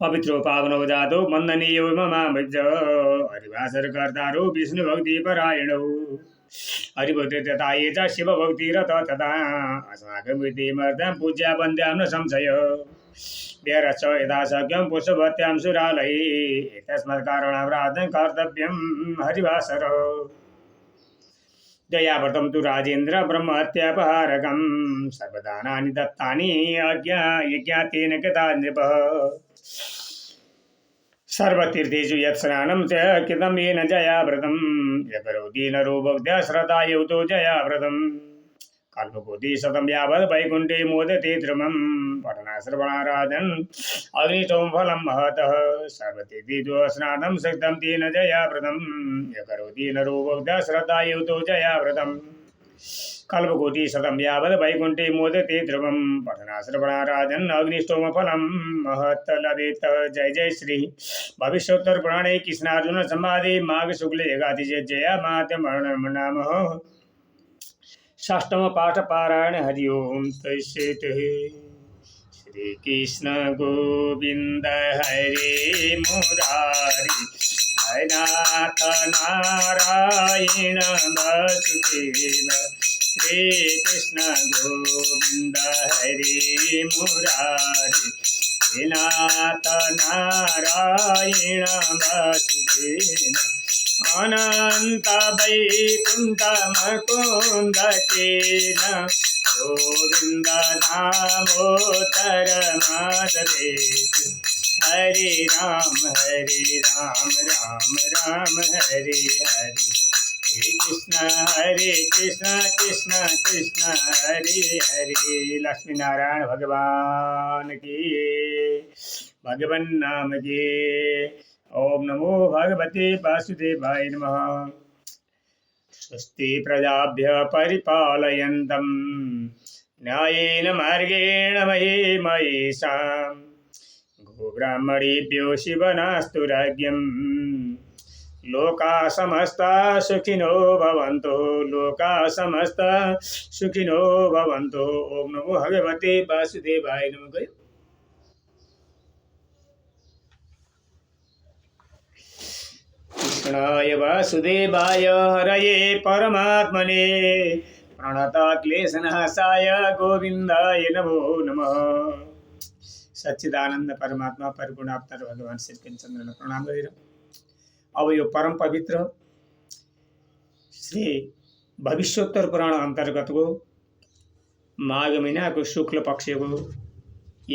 पवित्रो पावनो जातो वन्दनीयो ममामज्ज हरिवासरकर्तारो विष्णुभक्तिपरायणो हरिभक्तिर्तथा ये च शिवभक्तिरत तथा अस्माकं पूज्या वन्द्यां न संशय व्यरश्च यथा शक्यं पुष्पवत्यां सुरालये तस्मात् कारणावराधं कर्तव्यं हरिवासर दयाव्रतं तु राजेन्द्र ब्रह्महत्यापहारकं सर्वदानानि दत्तानि यज्ञातेन कृता नृपः सर्वतीर्थेषु यत्स्नानं च कृतं येन जयाव्रतं यकरोति नरो भक्त्या श्रद्धायुतो जयाव्रतं कल्पकोटि शतं यावत् वैकुण्ठे मोदते ध्रुवं पठनाश्रवणाराधन् अग्निष्टोम फलं महतः सर्वतीर्थेषु स्नानं शक्तं तेन जयाव्रतं यकरोति नरो भक्त्या श्रद्धायुतो जयाव्रतं कल्पकोटि शतं यावत् वैकुण्ठे मोदते ध्रुवं पठनाश्रवणाराधन् अग्निष्टोम फलं महत् लभेत। जय जय श्री भविष्योत्तर पुराणे कृष्णार्जुन संवादे माघ शुक्ल एकादशी जया महात्म्यं नाम षष्ठम पाठ पारायण हरि ओम तत्सत्। श्री कृष्ण गोविंद हरे मुरारी नाथ नारायण वासुदेव श्री कृष्ण गोविंद हरे मुरारी नाथ नारायण वासुदेव अनंत वैकुंठ मुकुंद केन गोविंद दामोदर माधवेश हरे राम राम राम हरे हरे हरे कृष्ण कृष्ण कृष्ण हरे हरे। लक्ष्मी नारायण भगवान की भगवान नाम के। ओम नमो भगवते वासुदेवाय नमः। स्वस्ति प्रजाभ्य परिपालयन्तं न्यायेन मार्गेण मही महेशां गोब्राह्मणेभ्यो शिवनास्तु राज्ञम् लोका समस्ता सुखिनो भवन्तु लोका समस्ता सुखिनो भवन्तु। ओम नमो भगवते वासुदेवाय नमः। कृष्णाय वासुदेवाय हरये परमात्मने प्रणतक्लेशनाशाय गोविंदाय नमो नमः। सच्चिदानंद परमात्मा परिपूर्ण अवतार भगवान श्री कृष्णचन्द्रलाई प्रणाम गरेर अब यो परम पवित्र श्री भविष्योत्तर पुराण अन्तर्गतको माघ महिनाको शुक्ल पक्षको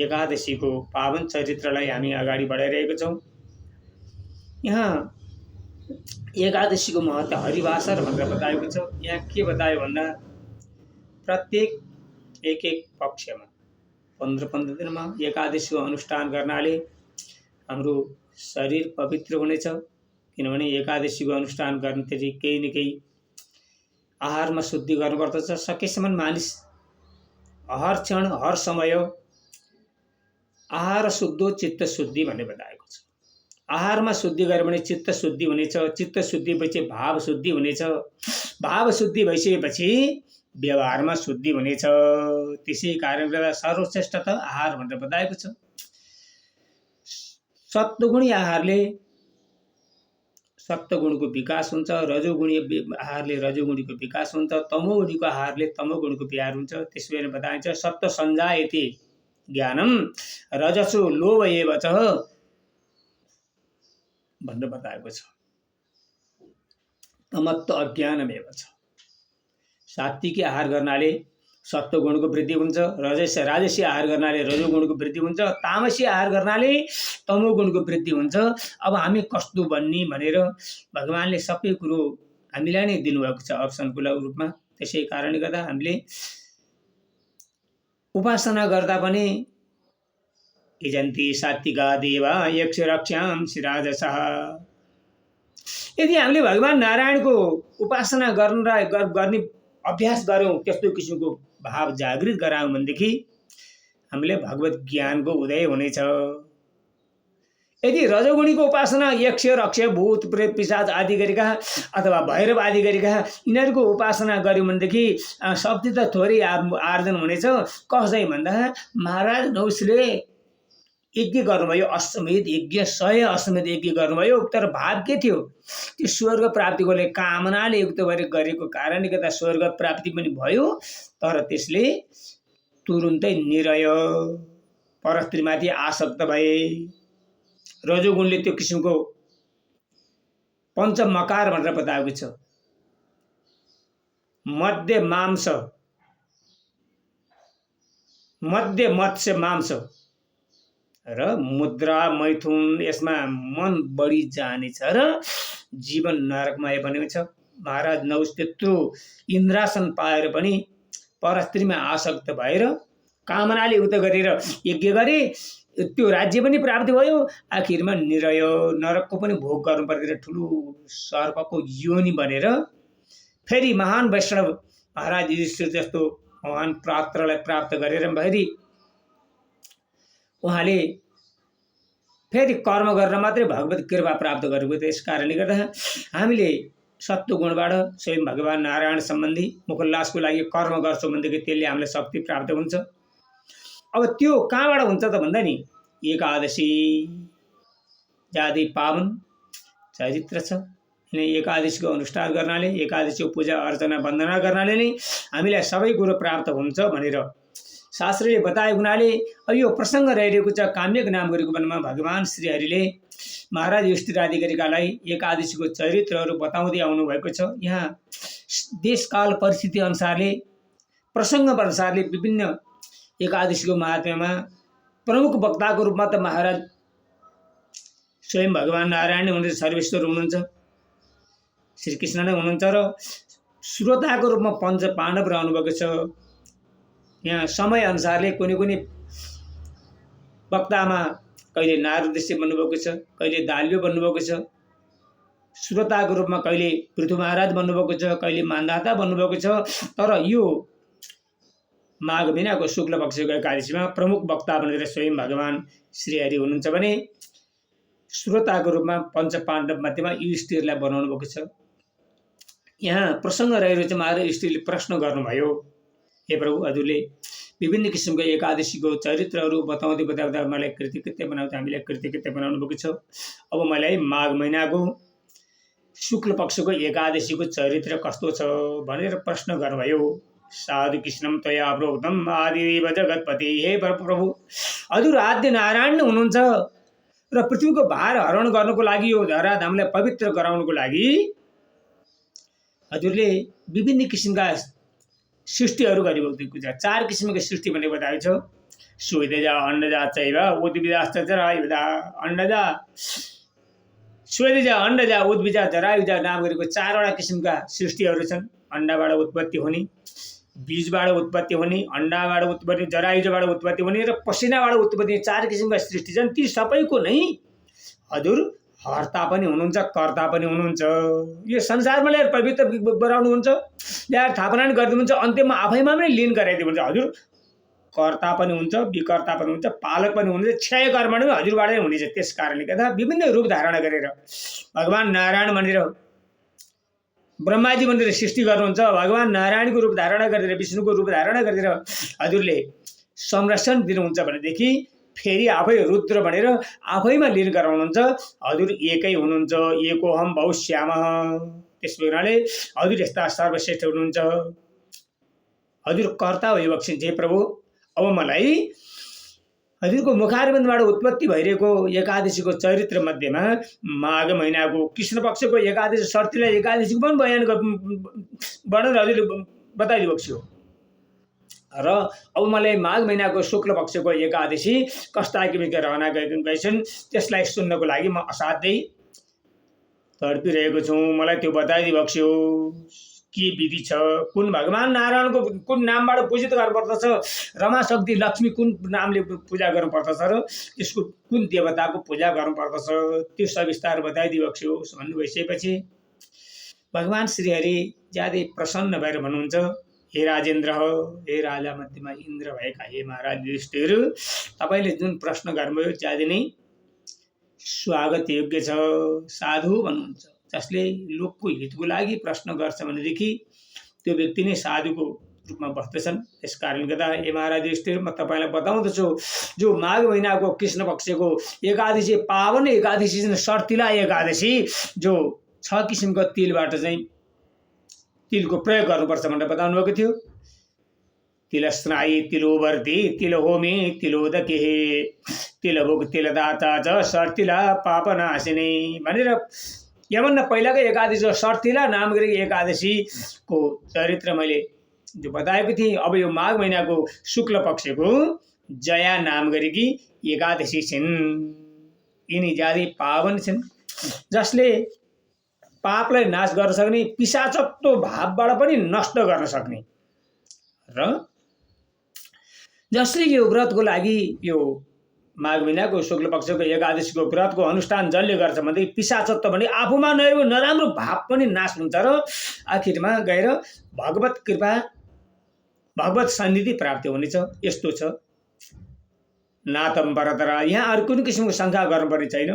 एकादशीको पावन चरित्रलाई हामी अगाडि बढाइरहेका छौँ। यहाँ एकादशीको महत्त्व हरिवासर भनेर बताएको छ। यहाँ के बतायो भन्दा प्रत्येक एक पक्षमा 15 दिनमा एकादशीको अनुष्ठान गर्नाले हाम्रो शरीर पवित्र हुनेछ। किनभने एकादशीको अनुष्ठान गर्दाखेरि केही न केही आहारमा शुद्धि गर्नुपर्दछ। सकेसम्म मानिस हर क्षण हर समय आहार शुद्धो चित्त शुद्धि भन्ने बताएको छ। आहारमा शुद्धि गर्यो भने चित्त शुद्धि हुनेछ। चित्त शुद्धि भएपछि भाव शुद्धि हुनेछ। भाव शुद्धि भइसकेपछि व्यवहारमा शुद्धि हुनेछ। त्यसै कारणले गर्दा सर्वश्रेष्ठ त आहार भनेर बताएको छ। सत्वगुणी आहारले सत्वगुणको विकास हुन्छ, रजोगुणी आहारले रजोगुणीको विकास हुन्छ, तमोगुणीको आहारले तमोगुणीको विहार हुन्छ। त्यसैले बताइन्छ सत्व सञ्जायते ज्ञानम रजसो लोभ एव च भनेर बताएको छ। तमत्व अज्ञानमेव छ। सात्विकी आहार गर्नाले सत्वगुणको वृद्धि हुन्छ, राजसी आहार गर्नाले रजोगुणको वृद्धि हुन्छ, तामसी आहार गर्नाले तमोगुणको वृद्धि हुन्छ। अब हामी कस्तो बन्ने भनेर भगवानले सबै कुरो हामीलाई नै दिनुभएको छ अप्सनको रूपमा। त्यसै कारणले गर्दा हामीले उपासना गर्दा पनि यजन्ति सात्विका देवा यक्ष रक्ष्याम श्रीराजसः, यदि हामीले भगवान नारायणको उपासना गर्ने अभ्यास गऱ्यौँ, त्यस्तो किसिमको भाव जागृत गरायौँ भनेदेखि हामीले भगवत ज्ञानको उदय हुनेछ। यदि रजोगुणीको उपासना यक्ष रक्ष भूत प्रेत पिशाच आदि गरेका अथवा भैरव आदि गरेका यिनीहरूको उपासना गऱ्यौँ भनेदेखि शक्ति त थोरै आर्जन हुनेछ। कसै भन्दा महाराज नहुसले यज्ञ गर्नुभयो, अश्वमेध यज्ञ 100 अश्वमेध यज्ञ गर्नुभयो, तर भाव के थियो? त्यो स्वर्ग प्राप्तिको लागि कामनाले युक्त गरेको कारणले गर्दा स्वर्ग प्राप्ति पनि भयो, तर त्यसले तुरुन्तै निरय परस्त्रीमाथि आसक्त भए। रजोगुणले त्यो किसिमको पञ्चमकार भनेर बताएको छ। मध्य मांस, मध्य मत्स्य मांस र मुद्रा मैथुन, यसमा मन बढी जानेछ र जीवन नरकमय बनेको छ। महाराज नहुस त्यत्रो इन्द्रासन पाएर पनि परस्त्रीमा आसक्त भएर कामनाले युक्त गरेर यज्ञ गरे, त्यो राज्य पनि प्राप्ति भयो, आखिरमा निरय नरकको पनि भोग गर्नु पर्दैन, ठुलो सर्पको योनि बनेर फेरि महान वैष्णव महाराज युधिष्ठिर जस्तो महान पात्रलाई प्राप्त गरेर फेरि उहाँले फेरि कर्म गर्न मात्रै भगवत कृपा प्राप्त गरेको। त्यस कारणले गर्दा हामीले सत्वगुणबाट स्वयं भगवान नारायण सम्बन्धी मुखोल्लासको लागि कर्म गर्छौँ भनेदेखि त्यसले हामीलाई शक्ति प्राप्त हुन्छ। अब त्यो कहाँबाट हुन्छ त भन्दा नि एकादशी ज्यादै पावन चरित्र छ। एकादशीको अनुष्ठान गर्नाले, एकादशीको पूजा अर्चना वन्दना गर्नाले नै हामीलाई सबै कुरो प्राप्त हुन्छ भनेर शास्त्रले बताएको हुनाले यो प्रसङ्ग रहिरहेको छ। काम्यक नाम गरेको वनमा भगवान श्रीहरिले महाराज युधिष्ठिर आदि गरेकालाई एकादशीको चरित्रहरू बताउँदै आउनुभएको छ। यहाँ देशकाल परिस्थिति अनुसारले प्रसङ्ग अनुसारले विभिन्न एकादशीको महात्म्यमा प्रमुख वक्ताको रूपमा त महाराज स्वयं भगवान नारायण नै हुनुहुन्छ, सर्वेश्वर हुनुहुन्छ, श्रीकृष्ण नै हुनुहुन्छ र श्रोताको रूपमा पञ्च पाण्डव रहनुभएको छ। यहाँ समय अनुसारले कुनै वक्तामा कहिले नारद ऋषि भन्नुभएको छ, कहिले दाल्यो भन्नुभएको छ, श्रोताको रूपमा कहिले पृथु महाराज भन्नुभएको छ, कहिले मान्धाता भन्नुभएको छ। तर यो माघ महिनाको शुक्ल पक्षको एकादशीमा प्रमुख वक्ता भनेर स्वयं भगवान श्रीहरि हुनुहुन्छ भने श्रोताको रूपमा पञ्च पाण्डव मध्येमा युधिष्ठिरलाई बनाउनु भएको छ। यहाँ प्रसङ्ग रहेको छ। महाराज युधिष्ठिरले प्रश्न गर्नुभयो, हे प्रभु, हजुरले विभिन्न किसिमको एकादशीको चरित्रहरू बताउँदै बताउँदा मलाई कृतकृत्य बनाउँदा हामीलाई कृतकृत्य बनाउनु भएको छ। अब मलाई माघ महिनाको शुक्ल पक्षको एकादशीको चरित्र कस्तो छ भनेर प्रश्न गर्नुभयो। साधु कृष्णम तया प्रोक्तम आदिदेव जगतपति, हे प्रभु, हजुर आद्य नारायण हुनुहुन्छ र पृथ्वीको भार हरण गर्नको लागि, यो धराधामलाई पवित्र गराउनको लागि हजुरले विभिन्न किसिमका सृष्टिहरू गरिरहेको छ। 4 किसिमको सृष्टि भनेर बताएको छ। स्वेदजा अण्डजा चैव उद्भिदाश्च जरायुजा। अण्डजा, स्वेदजा, अण्डजा, उद्भिजा, जरायुजा नाम गरेको 4वटा किसिमका सृष्टिहरू छन्। अण्डाबाट उत्पत्ति हुने, बीजबाट उत्पत्ति हुने, अण्डाबाट उत्पत्ति, जरायुजाबाट उत्पत्ति हुने र पसिनाबाट उत्पत्ति, 4 किसिमका सृष्टि छन्। ती सबैको नै हजुर हर्ता पनि हुनुहुन्छ, कर्ता पनि हुनुहुन्छ। यो संसारमा ल्याएर पवित्र गराउनुहुन्छ, ल्याएर थापना पनि गरिदिनुहुन्छ, अन्त्यमा आफैमा पनि लीन गराइदिनुहुन्छ। हजुर कर्ता पनि हुन्छ, विकर्ता पनि हुन्छ, पालक पनि हुनुहुन्छ, क्षय कर्म पनि हजुरबाटै हुनेछ। त्यस कारणले गर्दा विभिन्न रूप धारण गरेर भगवान नारायण भनेर ब्रह्माजी भनेर सृष्टि गर्नुहुन्छ, भगवान नारायणको रूप धारण गरेर, विष्णुको रूप धारण गरेर हजुरले संरक्षण दिनुहुन्छ भनेदेखि फेरि आफै रुद्र भनेर आफैमा लीन गराउनुहुन्छ। हजुर एकै हुनुहुन्छ, एकोहम भविष्यामः। त्यसो हुनाले हजुर यस्ता सर्वश्रेष्ठ हुनुहुन्छ। हजुर कर्ता हो बक्सिन्छ हे प्रभु। अब मलाई हजुरको मुखारविन्दबाट उत्पत्ति भइरहेको एकादशीको चरित्र मध्येमा माघ महिनाको कृष्ण पक्षको एकादशी सर्तिला एकादशीको पनि वर्णन हजुरले बताइदिनु भएको थियो। र अब मलाई माघ महिनाको शुक्ल पक्षको एकादशी कस्ता किसिमका रहना गएछन् त्यसलाई सुन्नको लागि म असाध्यै तडपिरहेको छु। मलाई त्यो बताइदिनु भएको थियो। के विधि छ, कुन भगवान नारायणको कुन नामबाट पूजित गर्नुपर्दछ, रमा शक्ति लक्ष्मी कुन नामले पूजा गर्नुपर्दछ र त्यसको कुन देवताको पूजा गर्नुपर्दछ त्यो सविस्तार बताइदिएको छु भन्नु भइसकेपछि भगवान श्रीहरि ज्यादै प्रसन्न भएर भन्नुहुन्छ, हे राजेन्द्र, हे राजा मध्येमा इन्द्र भएका हे महाराज युधिष्ठिर, तपाईँले जुन प्रश्न गर्नुभयो ज्यादै नै स्वागत योग्य छ। साधु भन्नुहुन्छ, जसले लोकको हितको लागि प्रश्न गर्छ भनेदेखि त्यो व्यक्ति नै साधुको रूपमा बस्दछन्। त्यस कारणले गर्दा हे महाराज युधिष्ठिर, म तपाईँलाई बताउँदछु, जो माघ महिनाको कृष्ण पक्षको एकादशी पावन एकादशी सर्तिला एकादशी जो 6 किसिमको तिलबाट चाहिँ तिलको प्रयोग गर्नुपर्छ भनेर बताउनु भएको थियो। तिलस्नायी, तिलोवर्ती, तिलहोमी, तिलोदके, तिलभोग, तिलदाता च सर्तिला पापनाशिनी भनेर यमन पहिलाको एकादशी सर्तिला नाम गरेको एकादशीको चरित्र मैले जो बताएको थिएँ। अब यो माघ महिनाको शुक्ल पक्षको जया नाम गरेकी एकादशी छिन्। यिनी ज्यादै पावन छिन्, जसले पापलाई नाश गर्न सक्ने, पिशाचत्व भावबाट पनि नष्ट गर्न सक्ने र जसले यो व्रतको लागि यो माघ महिनाको शुक्ल पक्षको एकादशीको व्रतको अनुष्ठान जसले गर्छ भने पिशाचत्व भने आफूमा नराम्रो भाव पनि नाश हुन्छ र आखिरमा गएर भगवत कृपा भगवत सन्निधि प्राप्ति हुनेछ। यस्तो छ। नातम परतरा, यहाँ अरू कुनै किसिमको शङ्का गर्नुपर्ने छैन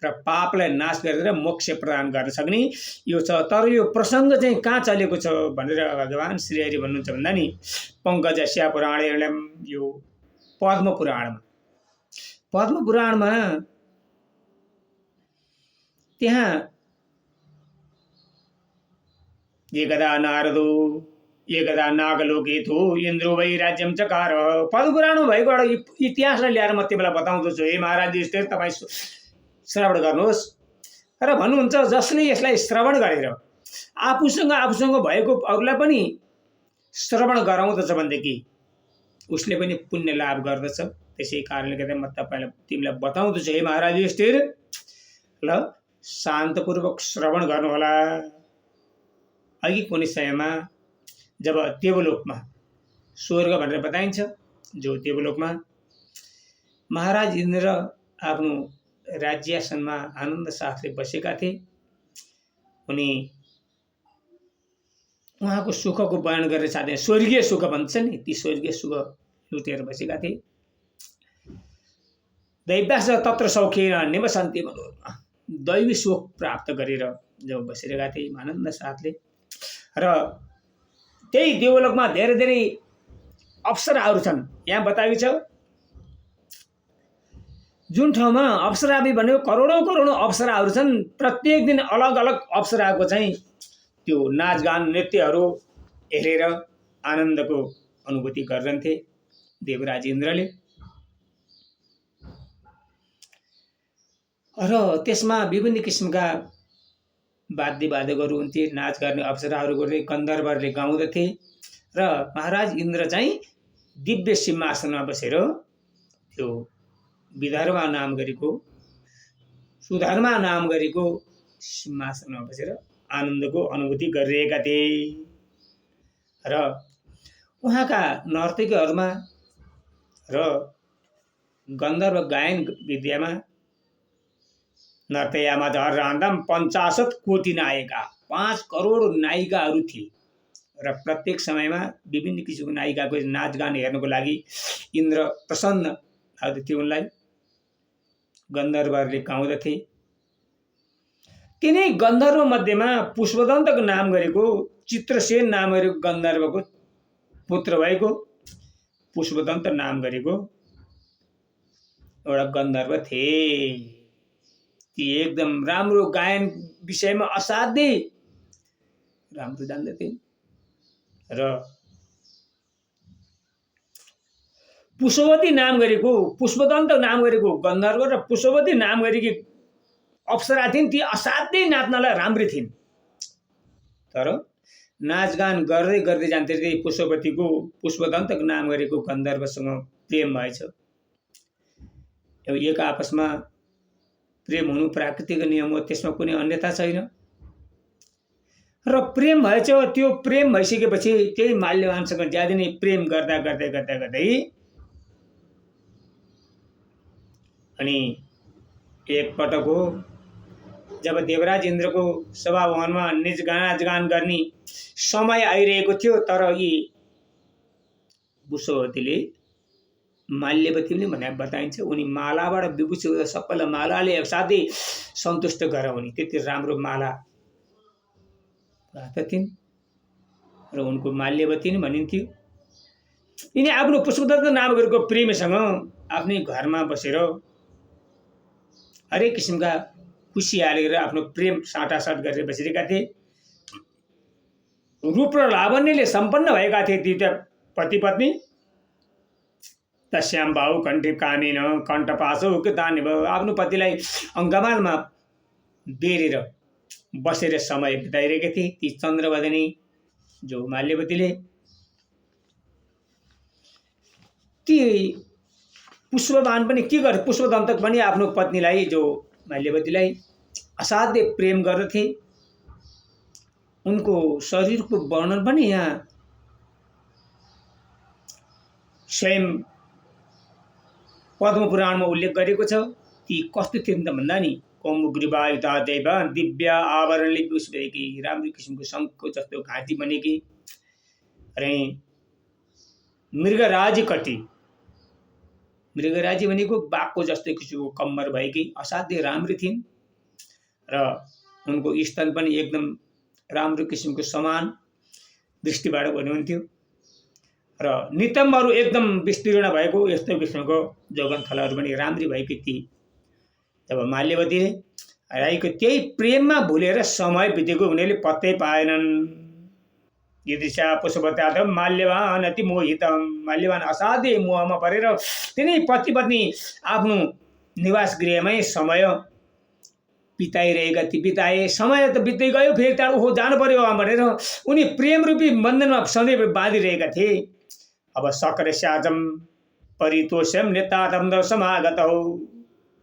र पापलाई नाश गरेर मोक्ष प्रदान गर्न सक्ने यो छ। तर यो प्रसङ्ग चाहिँ कहाँ चलेको छ भनेर भगवान श्रीहरि भन्नुहुन्छ भन्दा नि पङ्कजस्या पुराणे यो पद्म पुराणमा त्यहाँ एकदा नारदो एकदा नागलोकेतो इन्द्रो वै राज्यम चकार। पद्म पुराणमा भएको एउटा इतिहासलाई ल्याएर म तिमीलाई बताउँदछु। हे महाराज युधिष्ठिर, तपाईँ श्रवण गर्नुहोस् र भन्नुहुन्छ, जसले यसलाई श्रवण गरेर आफूसँग भएको अरूलाई पनि श्रवण गराउँदछ भनेदेखि उसले पनि पुण्य लाभ गर्दछ। त्यसै कारणले गर्दा म तिमीलाई बताउँदछु हे महाराज युधिष्ठिर, ल शान्तपूर्वक श्रवण गर्नुहोला। अघि कुनै समयमा जब देवलोकमा स्वर्ग भनेर बताइन्छ, जो देवलोकमा महाराज इन्द्र आफ्नो राज्यासनमा आनन्द साथले बसेका थिए, उनी उहाँको सुखको वर्णन गरेर साथै स्वर्गीय सुख भन्छ नि, ती स्वर्गीय सुख लुटेर बसेका थिए। दैव्यास तत्र सौख्येन निवसन्ति मनोरमा, दैवी सुख प्राप्त गरेर जब बसिरहेका थिए आनन्द साथले। र त्यही देवलोकमा धेरै धेरै अप्सराहरू छन्। यहाँ बताइएको छ जुन ठाउँमा अप्सराबी भनेको करोडौं अप्सराहरू छन्। प्रत्येक दिन अलग अलग अप्सराको चाहिँ त्यो नाचगान नृत्यहरू हेरेर आनन्दको अनुभूति गर्दथे देवराज इन्द्रले। र त्यसमा विभिन्न किसिमका वाद्यवादकहरू हुन्थे, नाच गर्ने अप्सराहरू गर्ने गन्धर्वहरूले गाउँदथे र महाराज इन्द्र चाहिँ दिव्य सिंहासनमा बसेर त्यो विधर्मा नाम गरेको सुधर्मा नाम गरेको सिंहासनमा बसेर आनन्दको अनुभूति गरिरहेका थिए। र उहाँका नर्तकीहरूमा र गन्धर्व गायन विद्यामा नर्तयामा झर्रान्दम 50 कोटी नायिका, 5 करोड नायिकाहरू थिए र प्रत्येक समयमा विभिन्न किसिमको नायिकाको नाचगान हेर्नको लागि इन्द्र प्रसन्न हुँदथे। उनलाई गन्धर्वहरूले गाउँदथे। तिनै गन्धर्व मध्येमा पुष्पदन्तको नाम गरेको चित्रसेन नाम गरेको गन्धर्वको पुत्र भएको पुष्पदन्त नाम गरेको एउटा गन्धर्व थिए। ती एकदम राम्रो गायन विषयमा असाध्यै राम्रो जान्दथे र पुष्पवती नाम गरेको, पुष्पदन्त नाम गरेको गन्धर्व र पुष्पवती नाम गरेकी अप्सरा थिइन्। ती असाध्यै नाच्नलाई राम्री थिइन्। तर नाचगान गर्दै गर्दै जान्थे। त्यही पुष्पवतीको पुष्पदन्तको नाम गरेको गन्धर्वसँग प्रेम भएछ। एक आपसमा प्रेम हुनु प्राकृतिक नियम हो, त्यसमा कुनै अन्यथा छैन। र प्रेम भएछ। त्यो प्रेम भइसकेपछि त्यही माल्यवानसँग ज्यादै नै प्रेम गर्दा गर्दै गर्दा गर्दै अनि एक पटक हो जब देवराज इन्द्रको सभाभवनमा नाचगान गर्ने समय आइरहेको थियो। तर यी पुष्पवतीले माल्यवतीले भने बताइन्छ उनी मालाबाट विभूषित हुँदा सबैलाई मालाले साथै सन्तुष्ट गराउने त्यति राम्रो माला प्राप्त थिइन् र उनको माल्यवती नै भनिन्थ्यो। यिनी आफ्नो पुष्पदन्त नाम गरेको प्रेमीसँग आफ्नै घरमा बसेर हरेक किसिमका खुसी हालेर आफ्नो प्रेम साटासाट गरेर बसिरहेका थिए। रूप र लावण्यले सम्पन्न भएका थिए ती पति पत्नी। तस्याम बाहु कण्ठे कामेन कण्ठपासो दान आफ्नो पतिलाई अङ्गमालमा बेरेर बसेर समय बिताइरहेका थिए ती चन्द्रवदनी जो माल्यवतीले। ती पुष्पवान पनि के गर्थे, पुष्पदन्तक पनि आफ्नो पत्नीलाई जो माल्यवतीलाई असाध्य प्रेम गर्दथे। उनको शरीरको वर्णन पनि यहाँ स्वयं पद्म पुराणमा उल्लेख गरेको छ। ती कस्तो थिइन् त भन्दा नि कौमुग्रीवायुता देव दिव्य आवरणले पुष्पेकी राम्रो किसिमको शङ्खको जस्तो घाँटी बनेकी र मृगराजी कटी, मृगराजी भनेको बाघको जस्तो किसिमको कम्मर भएकी असाध्यै राम्री थिइन् र उनको स्तन पनि एकदम राम्रो किसिमको समान दृष्टिबाट भन्नुहुन्थ्यो र नितम्बहरू एकदम विस्तीर्ण भएको यस्तो किसिमको जोगनथलाहरू पनि राम्री भएकी थिए। जब माल्यवतीले राईको त्यही प्रेममा भुलेर समय बितेको उनीहरूले पत्तै पाएनन्। यदिशा पुष्पवती माल्यवान अति मोहित, माल्यवान असाध्यै मोहमा परेर तिनै पति पत्नी आफ्नो निवास गृहमै समय बिताइरहेका थिए। बिताए समय त बित्दै गयो, फेरि त्यहाँ ओहो जानु पर्यो भनेर उनी प्रेम रूपी बन्धनमा सधैँ बाँधिरहेका थिए। अब सक्रेस्याजम परितोषम नेतातम समागत हो।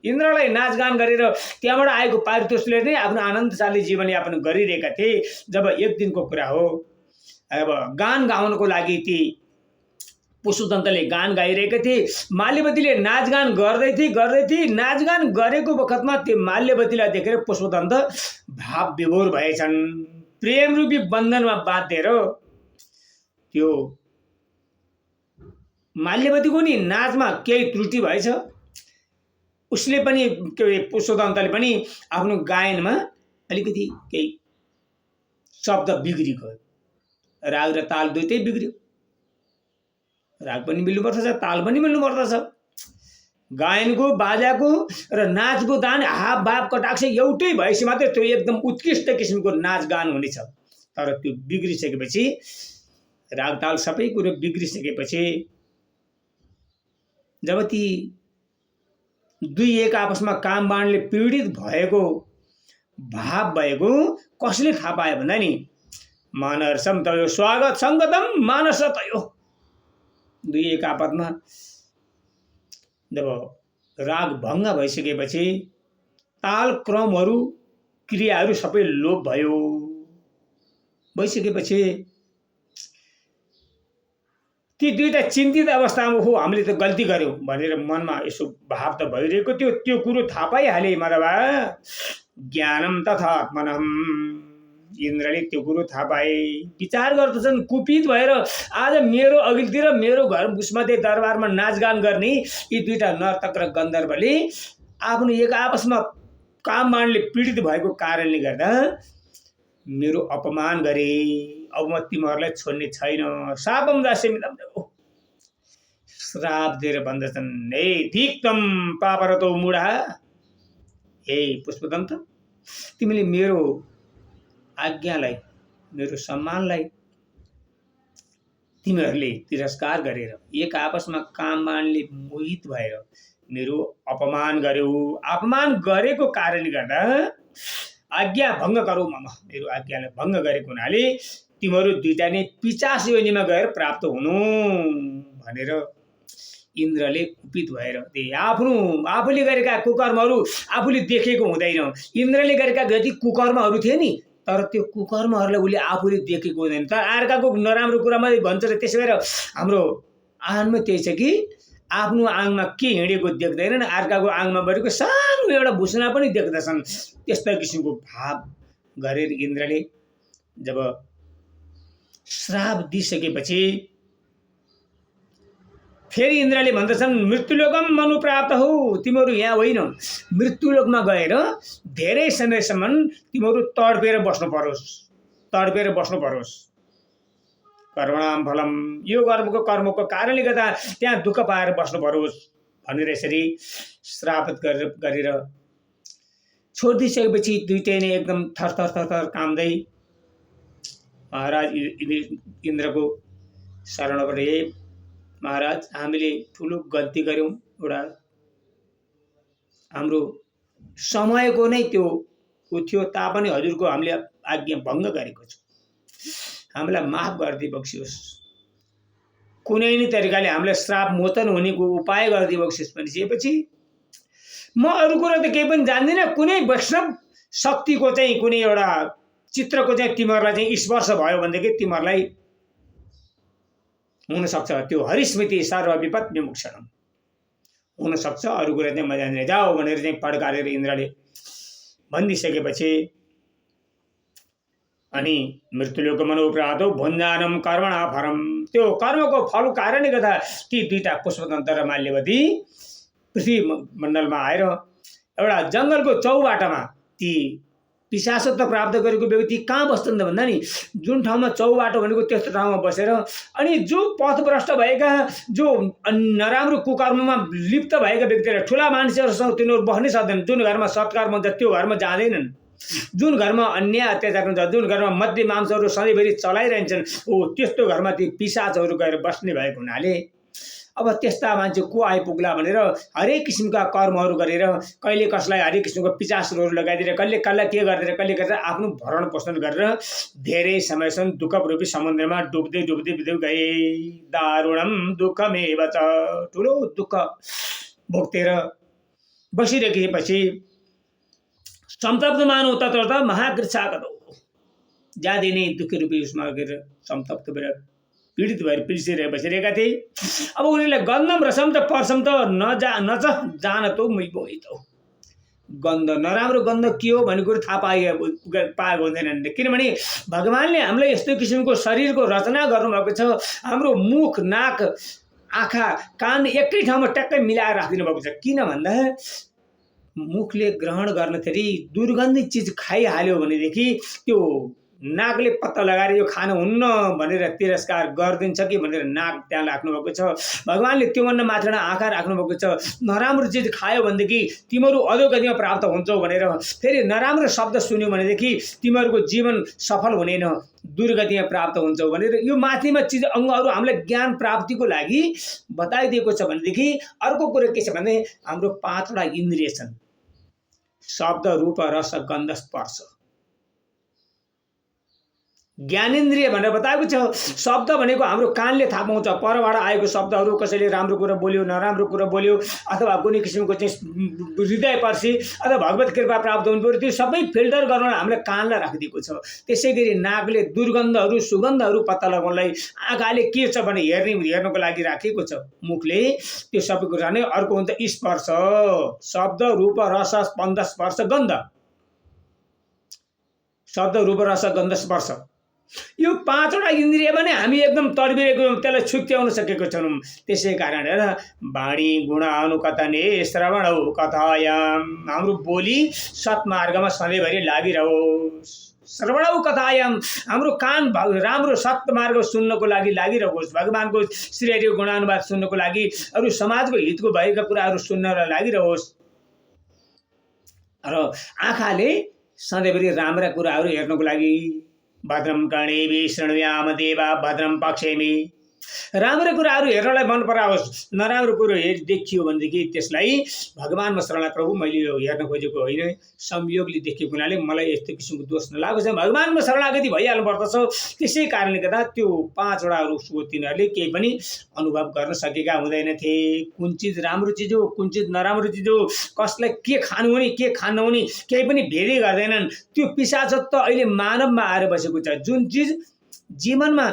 इन्द्रलाई नाचगान गरेर त्यहाँबाट आएको पारितोषले नै आफ्नो आनन्दशाली जीवनयापन गरिरहेका थिए। जब एक दिनको कुरा हो, अब गान गाउनको लागि ती पुष्पदन्तले गान गाइरहेका थिए। माल्यवतीले नाचगान गर्दै थिए। नाचगान गरेको बखतमा त्यो माल्यवतीलाई देखेर पुष्पदन्त भाव विभोर भएछन्। प्रेम रूपी बन्धनमा बाँधेर त्यो माल्यवतीको नि नाचमा केही त्रुटि भएछ। उसले पनि पुष्पदन्तले पनि आफ्नो गायनमा अलिकति केही शब्द बिग्रियो, राग र ताल दुइटै बिग्रियो। राग पनि मिल्नुपर्छ, ताल पनि मिल्नुपर्छ। गायनको बाजाको र नाचको दान हाव भाव कटाक्ष एउटै भएपछि मात्रै त्यो एकदम उत्कृष्ट किसिमको नाचगान हुनेछ। तर त्यो बिग्रिसकेपछि, राग ताल सबै कुरो बिग्रिसकेपछि जब ती दुई एक आपसमा काम बाणले पीडित भएको भाव भएको कसले थाहा पायो भन्दा नि मानसम तयो स्वागत सङ्गतम मानस तयो। दुई एक आपसमा जब राग भङ्ग भइसकेपछि ताल क्रमहरू क्रियाहरू सबै लोप भयो। भइसकेपछि ती दुईटा चिन्तित अवस्थामा हो हामीले त गल्ती गर्यौँ भनेर मनमा यसो भाव त भइरहेको थियो। त्यो कुरो थाहा पाइहाले माधवा ज्ञानम तथा आत्मनम। इन्द्रले त्यो कुरो थाहा पाए, विचार गर्दछन् कुपित भएर आज मेरो अघिल्तिर मेरो घर उसमध्ये दरबारमा नाचगान गर्ने यी दुईटा नर्तक र गन्धर्वले आफ्नो एक आपसमा कामबाणले पीडित भएको कारणले गर्दा मेरो अपमान गरे। अब म तिमीहरूलाई छोड्ने छैन। शापम दास्यमिदम। श्राप दिएर भन्दछन्, हे धिक्तम पापरतो मूढा, हे पुष्पदन्त, तिमीले मेरो आज्ञालाई, मेरो सम्मानलाई तिमीहरूले तिरस्कार गरेर एक आपसमा कामबाणले मोहित भएर मेरो अपमान गर्यौ। अपमान गरेको कारणले गर्दा आज्ञा भङ्ग गरौ, मेरो आज्ञालाई भङ्ग गरेको हुनाले तिमीहरू दुईटा नै पिचास योनिमा गएर प्राप्त हुनु भनेर इन्द्रले कुपित भएर आफूले गरेका कुकर्महरू आफूले देखेको हुँदैन। इन्द्रले गरेका जति कुकर्महरू थिए नि, तर त्यो कुकर्महरूलाई उसले आफूले देखेको हुँदैन। तर अर्काको नराम्रो कुरामा भन्छ र त्यसै भएर हाम्रो आँगनमा त्यही छ कि आफ्नो आङमा के हिँडेको देख्दैनन्, अर्काको आङमा बढेको सानो एउटा भुसना पनि देख्दछन्। त्यस्ता किसिमको भाव गरेर इन्द्रले जब श्राप दिइसकेपछि फेरि इन्द्रले भन्दछन्, मृत्युलोकम मनु प्राप्त हो, तिमीहरू यहाँ होइन, मृत्युलोकमा गएर धेरै समयसम्म तिमीहरू तडपेर बस्नु परोस्। कर्मणाम फलम, यो कर्मको कारणले गर्दा त्यहाँ दुःख पाएर बस्नु परोस् भनेर यसरी श्राप गरेर छोडिदिइसकेपछि दुईटै नै एकदम थर काम्दै महाराज इन्द्रको शरणमा परे, महाराज हामीले ठुलो गल्ती गर्यौं, एउटा हाम्रो समयको नै त्यो थियो तापनि हजुरको हामीले आज्ञा भङ्ग गरेको छ, हामीलाई माफ गरिदिई बक्सियोस्, कुनै न तरिकाले हामीलाई श्राप मोचन हुनेको उपाय गरिदिई बक्सियोस् भनिसकेपछि म अरू कुरा त केही पनि जान्दिनँ, कुनै वैष्णव शक्तिको चाहिँ कुनै एउटा चित्रको चाहिँ तिमीहरूलाई चाहिँ स्पर्श भयो भनेदेखि तिमीहरूलाई हुनसक्छ त्यो हरिस्मृति सर्व विपद विमुक्षणम हुनसक्छ, अरू कुरा चाहिँ म जान्दिनँ, जाऊ भनेर चाहिँ फड्कारेर इन्द्रले भनिदिइसकेपछि अनि मृत्युलोक मनो प्रातो भुञ्जानम कर्मणा फरम, त्यो कर्मको फलको कारणले गर्दा ती दुईटा पुष्पदन्त र माल्यवती पृथ्वी मण्डलमा आएर एउटा जङ्गलको चौबाटामा ती पिशाचत्व प्राप्त गरेको व्यक्ति कहाँ बस्छन् त भन्दा नि जुन ठाउँमा चौबाटो भनेको त्यस्तो ठाउँमा बसेर अनि जो पथभ्रष्ट भएका, जो नराम्रो कुकर्ममा लिप्त भएका व्यक्तिहरू, ठुला मान्छेहरूसँग तिनीहरू बस्नै सक्दैनन्, जुन घरमा सत्कर्म हुन्छ त्यो घरमा जाँदैनन्, जुन घरमा अन्याय अत्याचार हुन्छ, जुन घरमा मध्य मांसहरू सधैँभरि चलाइरहन्छन्, त्यस्तो घरमा ती पिशाचहरू गएर बस्ने भएको हुनाले अब त्यस्ता मान्छे को आइपुग्ला भनेर हरेक किसिमका कर्महरू गरेर कहिले कसलाई हरेक किसिमको पिचासहरू लगाइदिएर कहिले कसलाई के गरेर आफ्नो भरण पोषण गरेर धेरै समयसम्म दुःखरूपी समुद्रमा डुब्दै गए। दारुणम दुःखमेव च, ठुलो दुःख भोग्तेर बसिरहेपछि संतप्त मानव तत्र महाकृच्छागतो, ज्यादै नै दुःखी रूपी उसमा गएर संतप्त भएर पीडित भएर पिल्सिएर बसिरहेका थिए। अब उनीहरूलाई गन्धम रसम त पर्सम त नच जान त मोहित हो, गन्ध नराम्रो गन्ध के हो भन्ने कुरो थाहा पाएको हुँदैन, किनभने भगवानले हामीलाई यस्तो किसिमको शरीरको रचना गर्नुभएको छ, हाम्रो मुख नाक आँखा कान एकै ठाउँमा ट्याक्कै मिलाएर राखिदिनु भएको छ। किन भन्दा मुखले ग्रहण गर्दाखेरि दुर्गन्धित चिज खाइहाल्यो भनेदेखि त्यो नाकले पत्ता लगाएर यो खानु हुन्न भनेर तिरस्कार गरिदिन्छ कि भनेर नाक त्यहाँ राख्नुभएको छ। भगवानले त्योभन्दा मात्र आँखा राख्नुभएको छ, नराम्रो चिज खायो भनेदेखि तिमीहरू अधोगतिमा प्राप्त हुन्छौ भनेर, फेरि नराम्रो शब्द सुन्यो भनेदेखि तिमीहरूको जीवन सफल हुनेन, दुर्गतिमा प्राप्त हुन्छौ भनेर यो माथिमा चिज अङ्गहरू हामीलाई ज्ञान प्राप्तिको लागि बताइदिएको छ। भनेदेखि अर्को कुरो के छ भने हाम्रो 5वटा इन्द्रिय छन्, शब्द रूप रस गन्ध स्पर्श। ज्ञानेन्द्रिय भनेर बताएको छ। शब्द भनेको हाम्रो कानले थाहा पाउँछ, परबाट आएको शब्दहरू, कसैले राम्रो कुरा बोल्यो नराम्रो कुरा बोल्यो अथवा कुनै किसिमको चाहिँ हृदय पर्सी अथवा भगवत कृपा प्राप्त हुनु पर्यो, त्यो सबै फिल्टर गर्न हामीले कानलाई राखिदिएको छ। त्यसै गरी नाकले दुर्गन्धहरू सुगन्धहरू पत्ता लगाउनलाई, आँखाले के छ भने हेर्नको लागि राखेको छ, मुखले त्यो सबै कुरा नै। अर्को हुन्छ स्पर्श, शब्द रूप रस गन्ध स्पर्श गन्ध, शब्द रूप रस गन्ध स्पर्श, यो 5वटा इन्द्रिय भने हामी एकदम तडबिरेको त्यसलाई छुट्याउन सकेको छैनौँ। त्यसै कारण वाणी गुण अनुकथने श्रवण कथायाम, हाम्रो बोली सत्मार्गमा सधैँभरि लागिरहोस्। श्रवणौ कथायाम, हाम्रो कान राम्रो सत्य मार्ग सुन्नको लागि लागिरहोस्, भगवानको श्री हरिको गुणानुवाद सुन्नको लागि, अरू समाजको हितको भएका कुराहरू सुन्नलाई लागिरहोस् र आँखाले सधैँभरि राम्रा कुराहरू हेर्नको लागि भद्रम कर्णेभिः शृणुयाम देवा भद्रम पश्येमि, राम्रो कुराहरू हेर्नलाई मन पराओस्, नराम्रो कुरो देखियो भनेदेखि त्यसलाई भगवानमा शरण, प्रभु मैले यो हेर्न खोजेको होइन, संयोगले देखेको हुनाले मलाई यस्तो किसिमको दोष नलागोस्, भगवानमा शरणागति भइहाल्नु पर्दछ। त्यसै कारणले गर्दा त्यो 5 वटा रुखको तिनीहरूले केही पनि अनुभव गर्न सकेका हुँदैनथे। कुन चिज राम्रो चिज हो, कुन चिज नराम्रो चिज हो, कसलाई के खानु हुने के खानु हुने केही पनि भेदै गर्दैनन्। त्यो पिशाचत्व अहिले मानवमा आएर बसेको छ। जुन चिज जीवनमा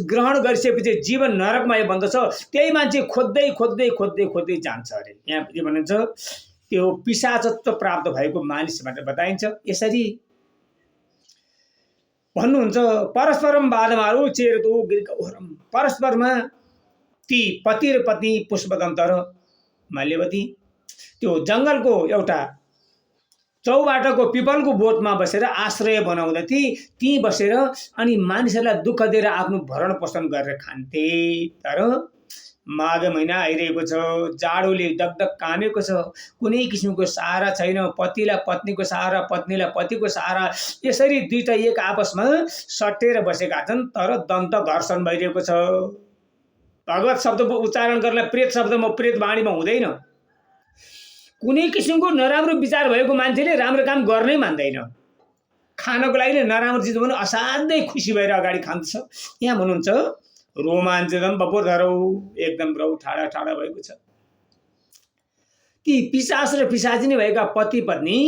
ग्रहण गरिसकेपछि जीवन नरकमय बन्दछ, त्यही मान्छे खोज्दै खोज्दै खोज्दै खोज्दै जान्छ अरे। यहाँ के भनिन्छ, त्यो पिशाचत्व प्राप्त भएको मानिस भनेर बताइन्छ। यसरी भन्नुहुन्छ, परस्परम बाधमारु चेरतो गिरकौहरम, परस्परमा ती पति र पत्नी पुष्पदन्त र माल्यवती त्यो जङ्गलको एउटा चौबाटोको पिपलको बोटमा बसेर आश्रय बनाउँदै ती बसेर अनि मानिसहरूलाई दुःख दिएर आफ्नो भरण पोषण गरेर खान्थे। तर माघ महिना आइरहेको छ, जाडोले डगडग कामेको छ, कुनै किसिमको सहारा छैन, पतिलाई पत्नीको सहारा, पत्नीलाई पतिको सहारा, यसरी दुईटा एक आपसमा सटेर बसेका छन्। तर दन्त घर्षण भइरहेको छ। भगवत शब्दको उच्चारण गर्न प्रेत शब्दमा प्रेत वाणीमा हुँदैन। कुनै किसिमको नराम्रो विचार भएको मान्छेले राम्रो काम गर्नै मान्दैन। खानको लागि नराम्रो चिज पनि असाध्यै खुसी भएर अगाडि खान्छ। यहाँ भन्नुहुन्छ, रोमाञ्चदम बपोरधरौ, एकदम रौ ठाडा ठाडा भएको छ। ती पिशाच र पिशाचिनी भएका पति पत्नी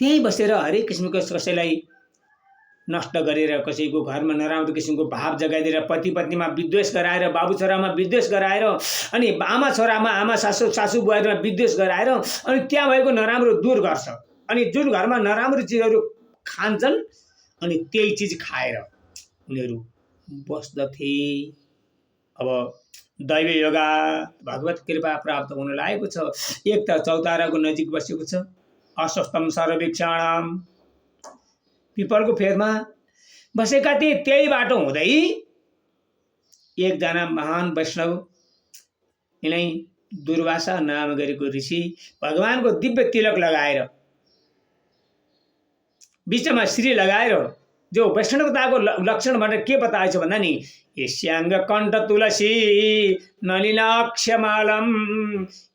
त्यही बसेर हरेक किसिमको कसैलाई नष्ट गरेर, कसैको घरमा नराम्रो किसिमको भाव जगाइदिएर, पति पत्नीमा विद्वेष गराएर, बाबु छोरामा विद्वेष गराएर, अनि आमा छोरामा, आमा सासू सासू बुहारीमा विद्वेष गराएर अनि त्यहाँ भएको नराम्रो दूर गर्छ। अनि जुन घरमा नराम्रो चिजहरू खान्छन् अनि त्यही चिज खाएर उनीहरू बस्दथे। अब दैव योगा भगवत कृपा प्राप्त हुन लागेको छ। एक त चौताराको नजिक बसेको छ, अस्वस्थम सर्ववीक्षाणाम, पिपलको फेदमा बसेका थिए। त्यही बाटो हुँदै एकजना महान वैष्णव, यिनै दुर्वासा नाम गरेको ऋषि भगवानको दिव्य तिलक लगाएर, बीचमा श्री लगाएर, जो वैष्णवताको लक्षण भनेर के बताएछ भन्दा नि, यस्याङ्ग कण्ठ तुलसी नलिनाक्षमालम